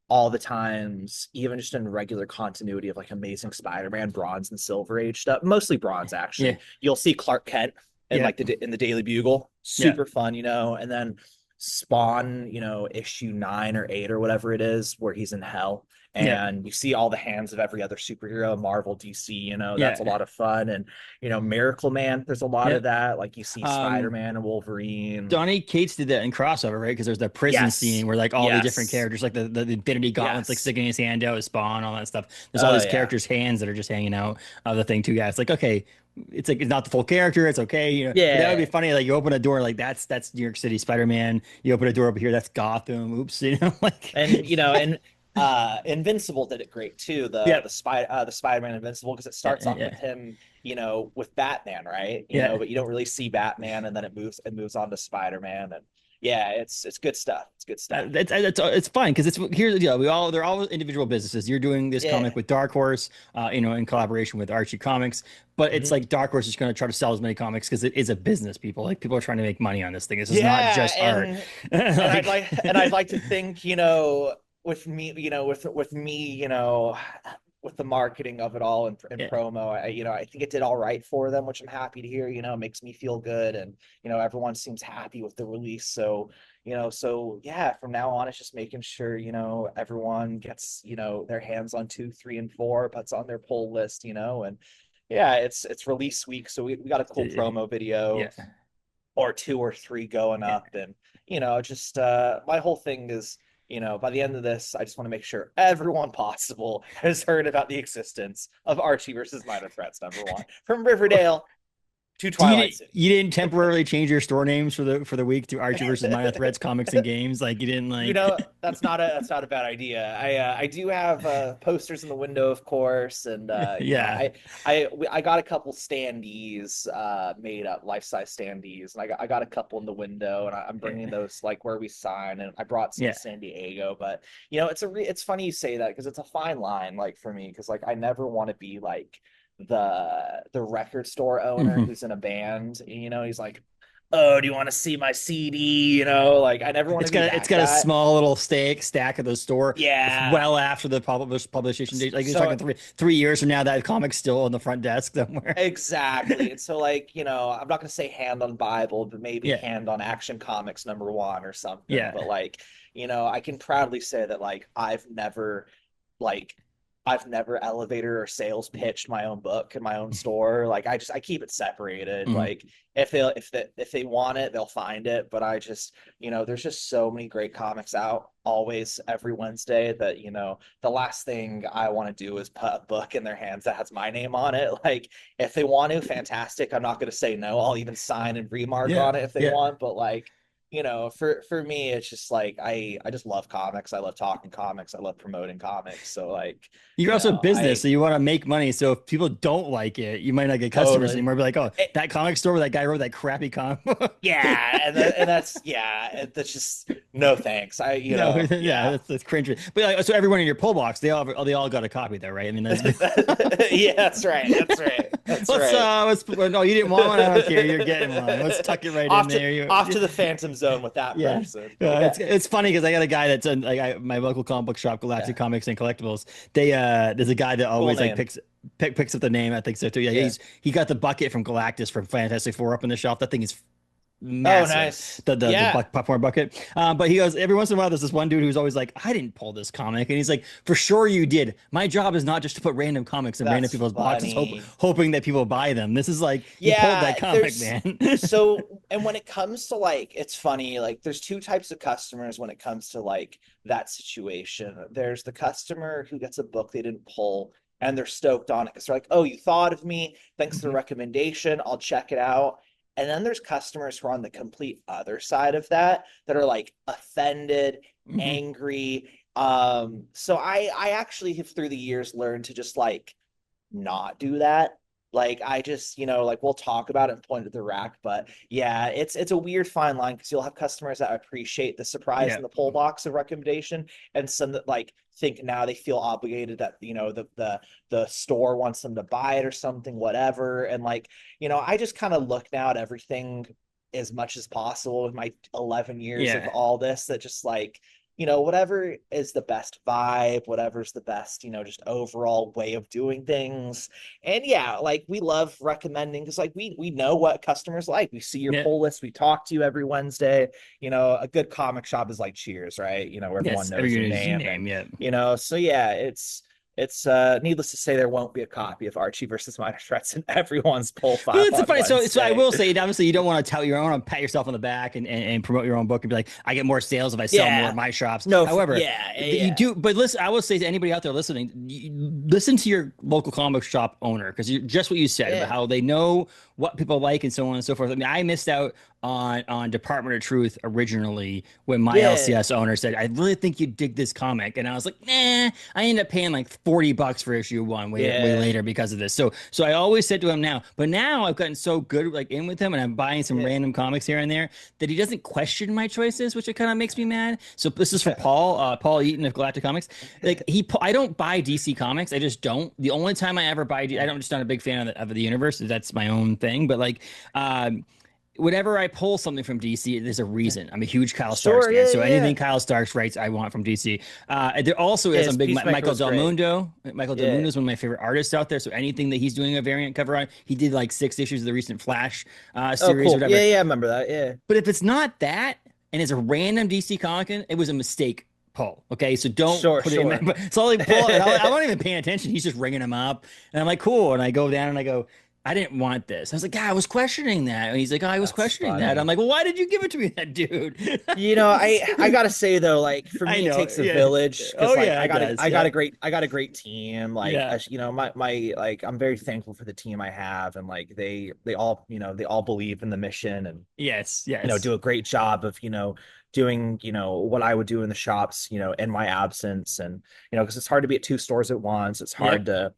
Speaker 2: all the times, even just in regular continuity of like Amazing Spider-Man, Bronze and Silver Age stuff, mostly Bronze
Speaker 1: Yeah,
Speaker 2: actually. You'll see Clark Kent in
Speaker 1: yeah,
Speaker 2: like in the Daily Bugle,
Speaker 1: yeah,
Speaker 2: super fun, and then Spawn, issue 9 or 8 or whatever it is, where he's in hell.
Speaker 1: yeah,
Speaker 2: And you see all the hands of every other superhero, Marvel, DC, that's a
Speaker 1: yeah,
Speaker 2: lot of fun. And, Miracle Man, there's a lot
Speaker 1: yeah.
Speaker 2: of that. Like you see
Speaker 1: Um,
Speaker 2: Spider-Man and Wolverine.
Speaker 1: Donny Cates did that in crossover, right? Because there's the prison
Speaker 2: Yes.
Speaker 1: scene where like all the different
Speaker 2: Yes.
Speaker 1: characters, like the Infinity Gauntlet's like
Speaker 2: Yes.
Speaker 1: sticking his hand out, his Spawn, all that stuff. There's all
Speaker 2: Oh
Speaker 1: these
Speaker 2: yeah.
Speaker 1: characters' hands that are just hanging out of the thing too. Yeah, it's like okay, it's like it's not the full character, it's okay, But that would be
Speaker 2: Yeah.
Speaker 1: funny. Like you open a door, like that's New York City Spider-Man. You open a door over here, that's Gotham. Oops, like
Speaker 2: Invincible did it great too.
Speaker 1: yeah,
Speaker 2: The Spider-Man Invincible, because it
Speaker 1: yeah,
Speaker 2: starts off with
Speaker 1: yeah,
Speaker 2: him, with Batman, right?
Speaker 1: yeah.
Speaker 2: But you don't really see Batman, and then it moves on to Spider-Man, and yeah, it's good stuff. It's good stuff.
Speaker 1: It's fun because it's here's the deal. They're all individual businesses. You're doing this
Speaker 2: Yeah.
Speaker 1: comic with Dark Horse, in collaboration with Archie Comics. But it's
Speaker 2: Mhm.
Speaker 1: like Dark Horse is going to try to sell as many comics because it is a business. Like people are trying to make money on this thing. This is not
Speaker 2: Yeah,
Speaker 1: just art.
Speaker 2: and I'd like to think, with me, with the marketing of it all and
Speaker 1: Yeah,
Speaker 2: promo, I think it did all right for them, which I'm happy to hear. Makes me feel good, and everyone seems happy with the release. So, so yeah, from now on, it's just making sure everyone gets their hands on 2, 3, and 4, puts on their pull list, and yeah, it's release week, so we got a cool promo video
Speaker 1: yeah,
Speaker 2: or 2 or 3 going
Speaker 1: yeah.
Speaker 2: up, and just my whole thing is, by the end of this, I just want to make sure everyone possible has heard about the existence of Archie versus Minor Threats #1 from Riverdale to Twilight City.
Speaker 1: You didn't temporarily change your store names for the week to Archie versus Minor Threats Comics and Games? Like you didn't like
Speaker 2: That's not a bad idea. I do have posters in the window, of course, and
Speaker 1: yeah.
Speaker 2: I got a couple standees made up, life-size standees, and I got a couple in the window, and I'm bringing those like where we sign, and I brought some
Speaker 1: Yeah.
Speaker 2: to San Diego. But it's funny you say that, because it's a fine line, like for me, because like I never want to be like the record store owner
Speaker 1: Mhm.
Speaker 2: who's in a band. He's like, oh, do you want to see my CD? Like I never want to be
Speaker 1: It's
Speaker 2: that
Speaker 1: got a
Speaker 2: guy.
Speaker 1: small little stack of the store
Speaker 2: Yeah.
Speaker 1: well after the publication date. Like you're
Speaker 2: So
Speaker 1: talking three years from now, that comic's still on the front desk somewhere.
Speaker 2: exactly. And so like, I'm not gonna say hand on Bible, but maybe
Speaker 1: Yeah,
Speaker 2: hand on Action Comics #1 or something.
Speaker 1: yeah.
Speaker 2: But like, I can proudly say that like like I've never elevator or sales pitched my own book in my own store. Like I keep it separated.
Speaker 1: Mhm.
Speaker 2: Like if they want it, they'll find it. But I just, there's just so many great comics out always every Wednesday that, the last thing I want to do is put a book in their hands that has my name on it. Like if they want to, fantastic. I'm not going to say no. I'll even sign and remark
Speaker 1: Yeah,
Speaker 2: on it if they
Speaker 1: yeah.
Speaker 2: want. But like, for me, it's just like I just love comics. I love talking comics. I love promoting comics. So like,
Speaker 1: You're also a business,
Speaker 2: I
Speaker 1: so you want to make money. So if people don't like it, you might not get customers
Speaker 2: totally.
Speaker 1: anymore. Be like, oh,
Speaker 2: It,
Speaker 1: that comic store where that guy wrote that crappy comic book.
Speaker 2: yeah, and that's yeah, that's just no thanks.
Speaker 1: No, yeah,
Speaker 2: Yeah.
Speaker 1: that's cringe. But like, so everyone in your pull box, they all got a copy there, right? I mean, that's
Speaker 2: Yeah, that's right. That's right. That's
Speaker 1: let's
Speaker 2: right.
Speaker 1: no, you didn't want one. I don't care. You're getting one. Let's tuck it right in
Speaker 2: Off to
Speaker 1: there.
Speaker 2: off to the Phantom Zone with that
Speaker 1: Yeah.
Speaker 2: person.
Speaker 1: It's funny because I got a guy that's in my local comic book shop, Galactic
Speaker 2: Yeah.
Speaker 1: Comics and Collectibles. There's a guy that
Speaker 2: Cool
Speaker 1: always like
Speaker 2: name.
Speaker 1: picks up the name. I think so too. Yeah,
Speaker 2: Yeah.
Speaker 1: he got the bucket from Galactus from Fantastic Four up on the shelf. That thing is
Speaker 2: Oh,
Speaker 1: massive,
Speaker 2: nice.
Speaker 1: the
Speaker 2: Yeah,
Speaker 1: popcorn bucket. But he goes, every once in a while, there's this one dude who's always like, I didn't pull this comic. And he's like, for sure you did. My job is not just to put random comics in random
Speaker 2: that's
Speaker 1: people's boxes,
Speaker 2: funny.
Speaker 1: hoping that people buy them. This is like, you pulled that
Speaker 2: Yeah,
Speaker 1: comic,
Speaker 2: there's
Speaker 1: man.
Speaker 2: and when it comes to like, it's funny, like there's two types of customers when it comes to like that situation. There's the customer who gets a book they didn't pull and they're stoked on it because they're like, oh, you thought of me. Thanks for the
Speaker 1: Mhm,
Speaker 2: recommendation. I'll check it out. And then there's customers who are on the complete other side of that that are like offended,
Speaker 1: mhm.
Speaker 2: angry. So I actually have through the years learned to just like not do that. Like I just, like we'll talk about it and point at the rack, but yeah, it's a weird fine line because you'll have customers that appreciate the surprise
Speaker 1: Yeah.
Speaker 2: in the pull box of recommendation, and some that like think now they feel obligated that the store wants them to buy it or something, whatever. And like, I just kind of look now at everything as much as possible with my 11 years of
Speaker 1: Yeah.
Speaker 2: all this that just like whatever is the best vibe, whatever's the best, just overall way of doing things. And yeah, like we love recommending because like we know what customers like. We see your
Speaker 1: Yeah.
Speaker 2: pull list, we talk to you every Wednesday. A good comic shop is like Cheers, right? Where everyone
Speaker 1: Yes.
Speaker 2: knows your
Speaker 1: Every
Speaker 2: name.
Speaker 1: name.
Speaker 2: And
Speaker 1: Yeah.
Speaker 2: so yeah, it's needless to say there won't be a copy of Archie versus Minor Threats in everyone's pull
Speaker 1: Well,
Speaker 2: file
Speaker 1: it's
Speaker 2: on
Speaker 1: funny. So I
Speaker 2: Wednesday.
Speaker 1: will say, obviously, you don't want to tell you don't want to pat yourself on the back and promote your own book and be like, I get more sales if I sell more at
Speaker 2: Yeah.
Speaker 1: my shops.
Speaker 2: No,
Speaker 1: However,
Speaker 2: yeah,
Speaker 1: you
Speaker 2: yeah.
Speaker 1: do. But listen, I will say to anybody out there listening, listen to your local comic shop owner because you just what you said about
Speaker 2: Yeah.
Speaker 1: how they know what people like and so on and so forth. I mean, I missed out on Department of Truth originally when my
Speaker 2: Yeah.
Speaker 1: LCS owner said, I really think you'd dig this comic. And I was like, nah, I ended up paying like $40 for issue one way
Speaker 2: Yeah.
Speaker 1: later because of this. So I always said to him now, but now I've gotten so good like in with him and I'm buying some
Speaker 2: Yeah.
Speaker 1: random comics here and there that he doesn't question my choices, which it kind of makes me mad. So this is for Paul Eaton of Galactic Comics. Like I don't buy DC comics. I just don't. The only time I ever buy, I don't just not a big fan of the universe. That's my own thing. But like, whenever I pull something from DC, there's a reason. I'm a huge Kyle Starks
Speaker 2: Sure,
Speaker 1: fan,
Speaker 2: yeah,
Speaker 1: so
Speaker 2: yeah.
Speaker 1: anything Kyle Starks writes, I want from DC. There also
Speaker 2: Yeah,
Speaker 1: is
Speaker 2: his
Speaker 1: I'm big
Speaker 2: Peacemaker
Speaker 1: Michael
Speaker 2: was
Speaker 1: Del
Speaker 2: great.
Speaker 1: Mundo. Michael Del
Speaker 2: Yeah.
Speaker 1: Mundo is one of my favorite artists out there. So anything that he's doing a variant cover on, he did like 6 issues of the recent Flash
Speaker 2: Oh,
Speaker 1: series or
Speaker 2: cool. Yeah,
Speaker 1: whatever.
Speaker 2: yeah, I remember that. Yeah.
Speaker 1: But if it's not that and it's a random DC comic, it was a mistake. Paul. Okay, so don't
Speaker 2: Sure,
Speaker 1: put it in my.
Speaker 2: sure.
Speaker 1: So like Paul, and I'm not even paying attention. He's just ringing him up, and I'm like, cool. And I go down and I go, I didn't want this. I was like, yeah, I was questioning that. And he's like, oh, I was
Speaker 2: That's
Speaker 1: questioning that. I'm
Speaker 2: funny.
Speaker 1: like, well, why did you give it to me, that dude?
Speaker 2: I gotta say though, like for
Speaker 1: I
Speaker 2: me, it
Speaker 1: know.
Speaker 2: takes a
Speaker 1: Yeah.
Speaker 2: village because
Speaker 1: Oh
Speaker 2: like
Speaker 1: yeah, it does.
Speaker 2: I got
Speaker 1: Yeah.
Speaker 2: a great team. Like
Speaker 1: Yeah.
Speaker 2: my like I'm very thankful for the team I have, and like they all they all believe in the mission, and
Speaker 1: Yes. Yes.
Speaker 2: do a great job of doing what I would do in the shops in my absence. And because it's hard to be at two stores at once. It's hard
Speaker 1: Yep.
Speaker 2: to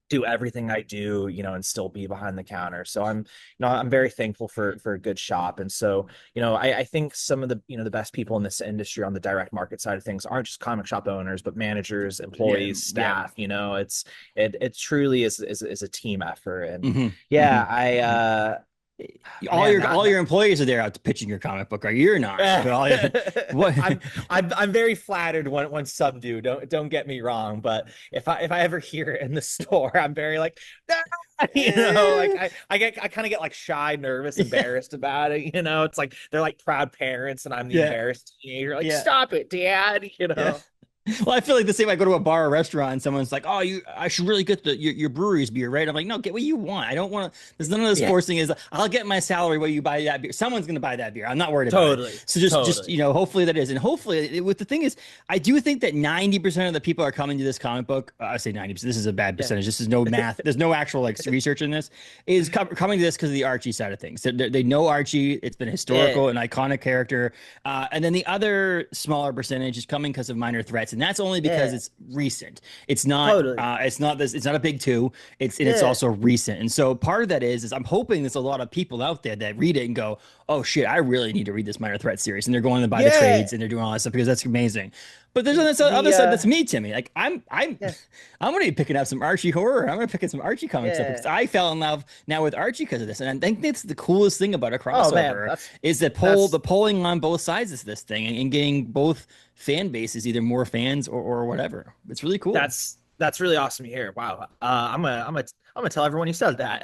Speaker 2: do everything I do, and still be behind the counter. So I'm very thankful for a good shop. And so, I think some of the, the best people in this industry on the direct market side of things aren't just comic shop owners, but managers,
Speaker 1: Yeah.
Speaker 2: employees,
Speaker 1: Yeah.
Speaker 2: staff. It truly is a team effort. And
Speaker 1: Hmm.
Speaker 2: yeah,
Speaker 1: Hmm.
Speaker 2: I
Speaker 1: All
Speaker 2: man,
Speaker 1: your
Speaker 2: that
Speaker 1: all your employees are there out pitching your comic book, right? You're not, but all your, what?
Speaker 2: I'm very flattered when some do. Don't get me wrong, but if I ever hear it in the store, I'm very like, "Ah," like I kind of get like shy, nervous,
Speaker 1: Yeah.
Speaker 2: embarrassed about it. It's like they're like proud parents, and I'm the
Speaker 1: Yeah.
Speaker 2: embarrassed teenager. Like,
Speaker 1: Yeah.
Speaker 2: stop it, Dad.
Speaker 1: Yeah. Well, I feel like the same. I go to a bar or restaurant, and someone's like, "Oh, I should really get your brewery's beer, right?" I'm like, "No, get what you want. I don't want to." There's none of this
Speaker 2: Yeah,
Speaker 1: forcing. Is I'll get my salary while you buy that beer. Someone's going to buy that beer. I'm not worried about it.
Speaker 2: totally,
Speaker 1: So just
Speaker 2: totally.
Speaker 1: hopefully that is, and hopefully, with the thing is, I do think that 90% of the people are coming to this comic book. I say 90%. This is a bad
Speaker 2: Yeah,
Speaker 1: percentage. This is no math. There's no actual like research in this. Is coming to this because of the Archie side of things. They know Archie. It's been historical,
Speaker 2: yeah,
Speaker 1: an iconic character, and then the other smaller percentage is coming because of Minor Threats, and that's only because
Speaker 2: yeah,
Speaker 1: it's recent. It's not
Speaker 2: totally.
Speaker 1: it's not this it's not a big two. It's
Speaker 2: Yeah,
Speaker 1: also recent. And so part of that is I'm hoping there's a lot of people out there that read it and go, "Oh shit, I really need to read this Minor Threat series." And they're going to buy the
Speaker 2: yeah.
Speaker 1: trades and they're doing all that stuff because that's amazing. But there's on this
Speaker 2: The
Speaker 1: other side that's me, Timmy. Like
Speaker 2: yeah,
Speaker 1: I'm gonna be picking up some Archie horror. I'm gonna pick up some Archie comics up because
Speaker 2: yeah.
Speaker 1: I fell in love now with Archie because of this. And I think that's the coolest thing about a
Speaker 2: Oh man,
Speaker 1: crossover is that the
Speaker 2: that's
Speaker 1: polling on both sides of this thing and getting both fan bases, either more fans or whatever. It's really cool.
Speaker 2: that's really awesome to hear. Wow. I'm gonna tell everyone you said that.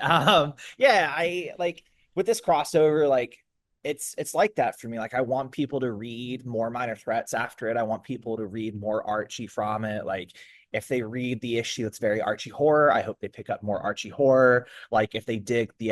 Speaker 2: Yeah, I like with this crossover, like it's like that for me. Like I want people to read more Minor Threats after it. I want people to read more Archie from it. Like if they read the issue that's very Archie horror, I hope they pick up more Archie horror. Like if they dig the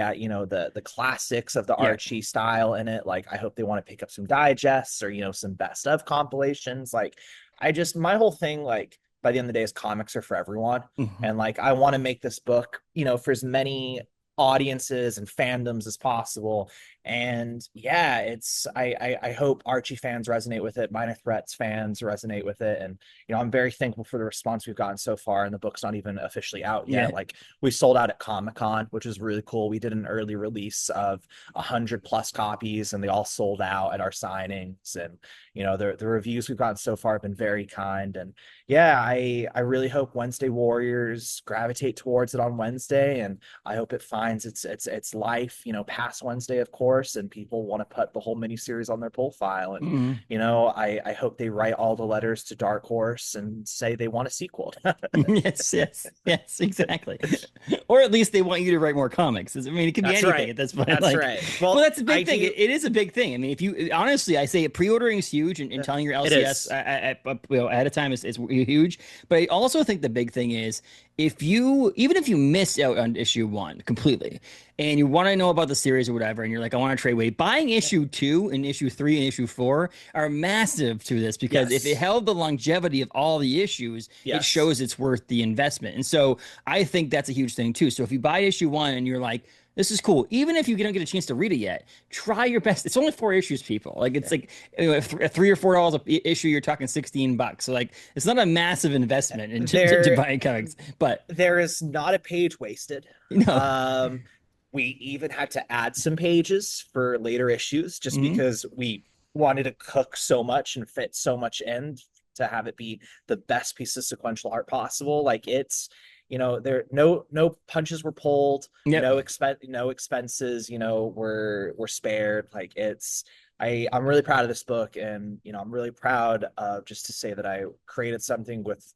Speaker 2: the classics of the
Speaker 1: Yeah.
Speaker 2: Archie style in it, like I hope they want to pick up some digests or some best of compilations. Like I just my whole thing, like by the end of the day, is comics are for everyone.
Speaker 1: Mhm.
Speaker 2: And like I want to make this book, for as many audiences and fandoms as possible. And yeah, I hope Archie fans resonate with it, Minor Threats fans resonate with it. And I'm very thankful for the response we've gotten so far, and the book's not even officially out
Speaker 1: Yeah.
Speaker 2: yet. Like we sold out at Comic-Con, which was really cool. We did an early release of 100+ copies, and they all sold out at our signings. And the reviews we've gotten so far have been very kind. And yeah, I really hope Wednesday Warriors gravitate towards it on Wednesday, and I hope it finds its life, past Wednesday, of course, and people want to put the whole miniseries on their profile. And
Speaker 1: Mhm.
Speaker 2: I hope they write all the letters to Dark Horse and say they want a sequel.
Speaker 1: Yes, yes, yes, exactly. Or at least they want you to write more comics. I mean, it could be
Speaker 2: That's
Speaker 1: anything
Speaker 2: right.
Speaker 1: at this point.
Speaker 2: That's
Speaker 1: Like,
Speaker 2: right.
Speaker 1: well,
Speaker 2: Well,
Speaker 1: that's a
Speaker 2: I
Speaker 1: big thing.
Speaker 2: do.
Speaker 1: It is a big thing. I mean, if you honestly, I say pre-ordering is huge, and telling your
Speaker 2: It
Speaker 1: LCS
Speaker 2: is.
Speaker 1: ahead of time is huge. But I also think the big thing is even if you miss out on issue one completely, and you want to know about the series or whatever, and you're like, I want to trade weight, buying issue two and issue three and issue four are massive to this, because if it
Speaker 2: Yes.
Speaker 1: held the longevity of all the issues, it
Speaker 2: Yes.
Speaker 1: shows it's worth the investment. And so I think that's a huge thing too. So if you buy issue one and you're like, this is cool, even if you don't get a chance to read it yet, try your best. It's only 4 issues, people. Like it's like $3 or $4 a issue, you're talking $16. So like it's not a massive investment into
Speaker 2: There,
Speaker 1: buying comics, but
Speaker 2: there is not a page wasted.
Speaker 1: you know.
Speaker 2: Um, we even had to add some pages for later issues just
Speaker 1: Mhm.
Speaker 2: because we wanted to cook so much and fit so much in to have it be the best piece of sequential art possible. Like it's, there no punches were pulled,
Speaker 1: Yep.
Speaker 2: no expenses, were spared. Like I'm really proud of this book, and I'm really proud of just to say that I created something with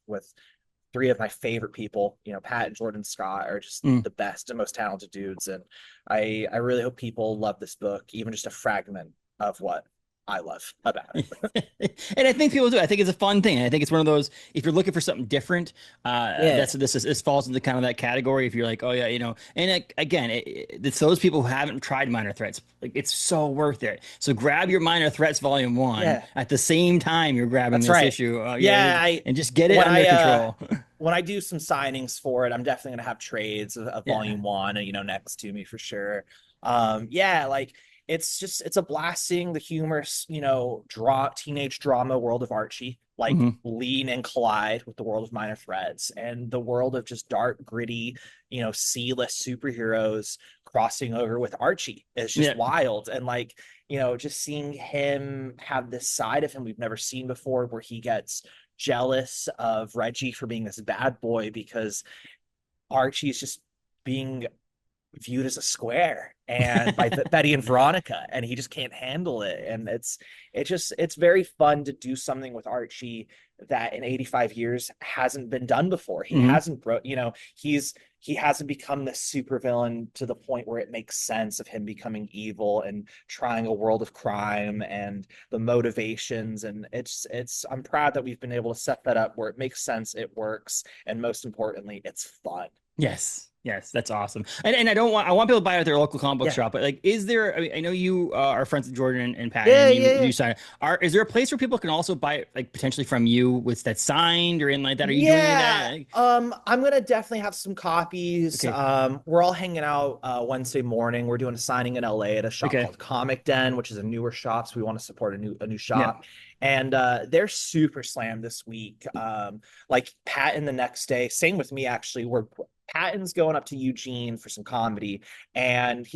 Speaker 2: three of my favorite people. Pat, Jordan, Scott are just
Speaker 1: Mm.
Speaker 2: the best and most talented dudes. And I really hope people love this book, even just a fragment of what I love about it.
Speaker 1: And I think people do. I think it's a fun thing. I think it's one of those, if you're looking for something different,
Speaker 2: Yeah.
Speaker 1: this falls into kind of that category. If you're like, oh yeah, and again, it's those people who haven't tried Minor Threats. Like it's so worth it. So grab your Minor Threats Volume 1
Speaker 2: Yeah.
Speaker 1: at the same time you're grabbing
Speaker 2: That's
Speaker 1: this
Speaker 2: right.
Speaker 1: issue.
Speaker 2: Yeah, I
Speaker 1: And just get it
Speaker 2: when
Speaker 1: under
Speaker 2: I
Speaker 1: control.
Speaker 2: when I do some signings for it, I'm definitely gonna have trades of
Speaker 1: Yeah.
Speaker 2: volume one, next to me for sure. Yeah, like it's a blast seeing the humorous, teenage drama world of Archie like
Speaker 1: Hmm.
Speaker 2: lean and collide with the world of Minor Threads and the world of just dark, gritty, C-list superheroes crossing over with Archie is just
Speaker 1: Yeah.
Speaker 2: wild. And like, just seeing him have this side of him we've never seen before, where he gets jealous of Reggie for being this bad boy because Archie is just being viewed as a square and by Betty and Veronica, and he just can't handle it. And it's very fun to do something with Archie that in 85 years hasn't been done before. He
Speaker 1: Hmm.
Speaker 2: hasn't he hasn't become this supervillain to the point where it makes sense of him becoming evil and trying a world of crime and the motivations. And it's I'm proud that we've been able to set that up where it makes sense, it works, and most importantly, it's fun.
Speaker 1: Yes. Yes, that's awesome. And I want people to buy it at their local comic book
Speaker 2: Yeah.
Speaker 1: shop. But like, is there? I mean, I know you are friends with Jordan and Patton,
Speaker 2: Yeah,
Speaker 1: and
Speaker 2: yeah,
Speaker 1: you
Speaker 2: yeah.
Speaker 1: sign. Is there a place where people can also buy it, like potentially from you, with that signed or in like that? Are you doing any of that?
Speaker 2: Yeah, I'm gonna definitely have some copies.
Speaker 1: Okay.
Speaker 2: We're all hanging out Wednesday morning. We're doing a signing in LA at a shop
Speaker 1: Okay.
Speaker 2: called Comic Den, which is a newer shop, so we want to support a new
Speaker 1: Yeah.
Speaker 2: shop. And they're super slammed this week. Like Patton the next day. Same with me actually. We're Patton's going up to Eugene for some comedy, and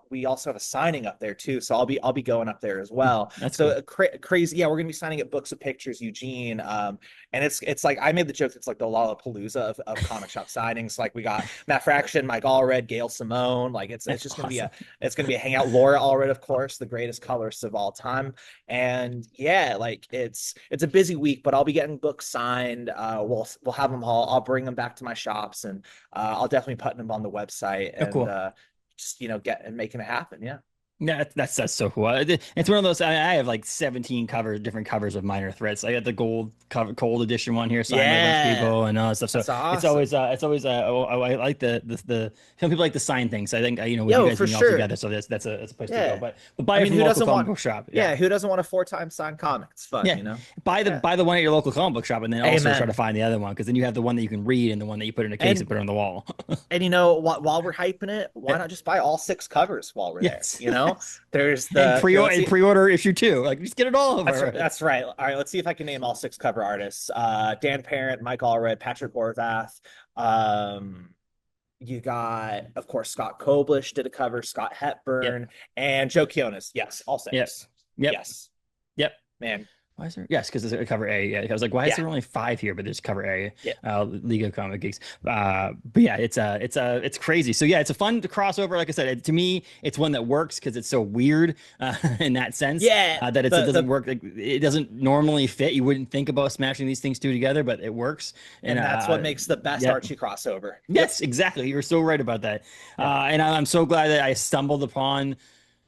Speaker 2: we also have a signing up there too. So I'll be going up there as well.
Speaker 1: That's
Speaker 2: So
Speaker 1: cool.
Speaker 2: crazy, yeah. We're gonna be signing at Books of Pictures Eugene. And it's like I made the joke. It's like the Lollapalooza of comic shop signings. Like we got Matt Fraction, Mike Allred, Gail Simone. Like it's
Speaker 1: That's
Speaker 2: just
Speaker 1: awesome.
Speaker 2: it's gonna be a hangout. Laura Allred, of course, the greatest colorist of all time. And yeah, like it's a busy week, but I'll be getting books signed. We'll have them all. I'll bring them back to my shops, and I'll definitely put them on the website
Speaker 1: Oh,
Speaker 2: and
Speaker 1: cool.
Speaker 2: just get and making it happen. Yeah.
Speaker 1: Yeah, that's so cool. It's one of those. I have like 17 different covers of Minor Threats. I got the gold cover, cold edition one here, signed by a bunch of
Speaker 2: Yeah,
Speaker 1: people and all that stuff. So
Speaker 2: that's awesome.
Speaker 1: it's always. I like the some people like to sign things. So I think with you
Speaker 2: Yo,
Speaker 1: guys
Speaker 2: for
Speaker 1: being all
Speaker 2: sure.
Speaker 1: together, so that's a place to go.
Speaker 2: Yeah.
Speaker 1: But buy
Speaker 2: I
Speaker 1: it
Speaker 2: mean,
Speaker 1: from
Speaker 2: who
Speaker 1: the local
Speaker 2: doesn't
Speaker 1: comic
Speaker 2: want,
Speaker 1: book shop. Yeah,
Speaker 2: yeah, who doesn't want a 4 times signed comic? It's fun,
Speaker 1: yeah.
Speaker 2: you know?
Speaker 1: Buy
Speaker 2: Yeah.
Speaker 1: the one at your local comic book shop, and then also try to
Speaker 2: Amen.
Speaker 1: find the other one because then you have the one that you can read and the one that you put in a case and
Speaker 2: And
Speaker 1: put it on the wall.
Speaker 2: while we're hyping it, why not just buy all 6 covers while we're there?
Speaker 1: Yes,
Speaker 2: You know,
Speaker 1: yes.
Speaker 2: there's
Speaker 1: And
Speaker 2: the here. Let's see.
Speaker 1: pre-order issue 2. Like just get it all over.
Speaker 2: That's right. All right, let's see if I can name all 6 cover artists. Dan Parent, Mike Allred, Patrick Horvath. Um, you got, of course, Scott Koblish did a cover, Scott
Speaker 1: Yep.
Speaker 2: Hepburn, and Joe Kionis. Yes, all
Speaker 1: Yep.
Speaker 2: 6.
Speaker 1: Yep.
Speaker 2: Yes,
Speaker 1: Yep.
Speaker 2: man.
Speaker 1: Why is there? Yes, because there's a cover A. Yeah, I was like, why is
Speaker 2: Yeah,
Speaker 1: there only 5 here? But there's cover A.
Speaker 2: yeah.
Speaker 1: League of Comic Geeks. But yeah, it's crazy. So yeah, it's a fun crossover. Like I said, to me, it's one that works because it's so weird in that sense
Speaker 2: Yeah,
Speaker 1: that it doesn't work. Like, it doesn't normally fit. You wouldn't think about smashing these things two together, but it works.
Speaker 2: and that's what makes the best
Speaker 1: yeah.
Speaker 2: Archie crossover. Yep.
Speaker 1: Yes, exactly. You're so right about that.
Speaker 2: Yeah.
Speaker 1: And I'm so glad that I stumbled upon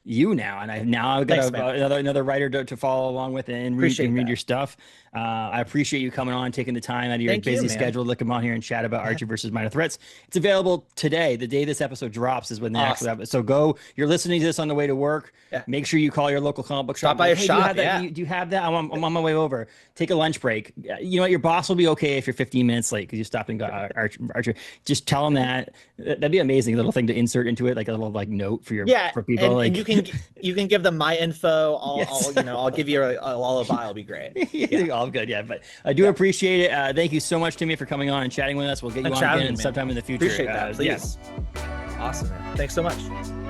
Speaker 1: you now, and I've got
Speaker 2: Thanks, man.
Speaker 1: another writer to follow along with and
Speaker 2: Appreciate
Speaker 1: read
Speaker 2: that.
Speaker 1: your stuff. I appreciate you coming on, taking the time out of your
Speaker 2: Thank you,
Speaker 1: busy
Speaker 2: man.
Speaker 1: schedule to come on here and chat about
Speaker 2: Yeah.
Speaker 1: Archie versus Minor Threats. It's available today. The day this episode drops is when the actual
Speaker 2: Awesome.
Speaker 1: episode. So go. You're listening to this on the way to work.
Speaker 2: Yeah.
Speaker 1: Make sure you call your local comic book shop.
Speaker 2: Stop by a
Speaker 1: Hey,
Speaker 2: shop.
Speaker 1: do you have that?
Speaker 2: Yeah.
Speaker 1: Do you have that? I'm on my way over. Take a lunch break. You know what? Your boss will be okay if you're 15 minutes late because you stopped and got Archie. Just tell them that. That'd be an amazing little thing to insert into it, like a little like note for
Speaker 2: Yeah,
Speaker 1: for people.
Speaker 2: and you can give them my info.
Speaker 1: Yes.
Speaker 2: I'll give you a lullaby. It'll be great. Yeah.
Speaker 1: All good, yeah. But I do appreciate it. Thank you so much, Timmy, for coming on and chatting with us. We'll get you
Speaker 2: Thanks
Speaker 1: on
Speaker 2: for having
Speaker 1: again
Speaker 2: me, man.
Speaker 1: sometime in the future.
Speaker 2: Appreciate that.
Speaker 1: Yeah.
Speaker 2: Please. Awesome, man. Thanks so much.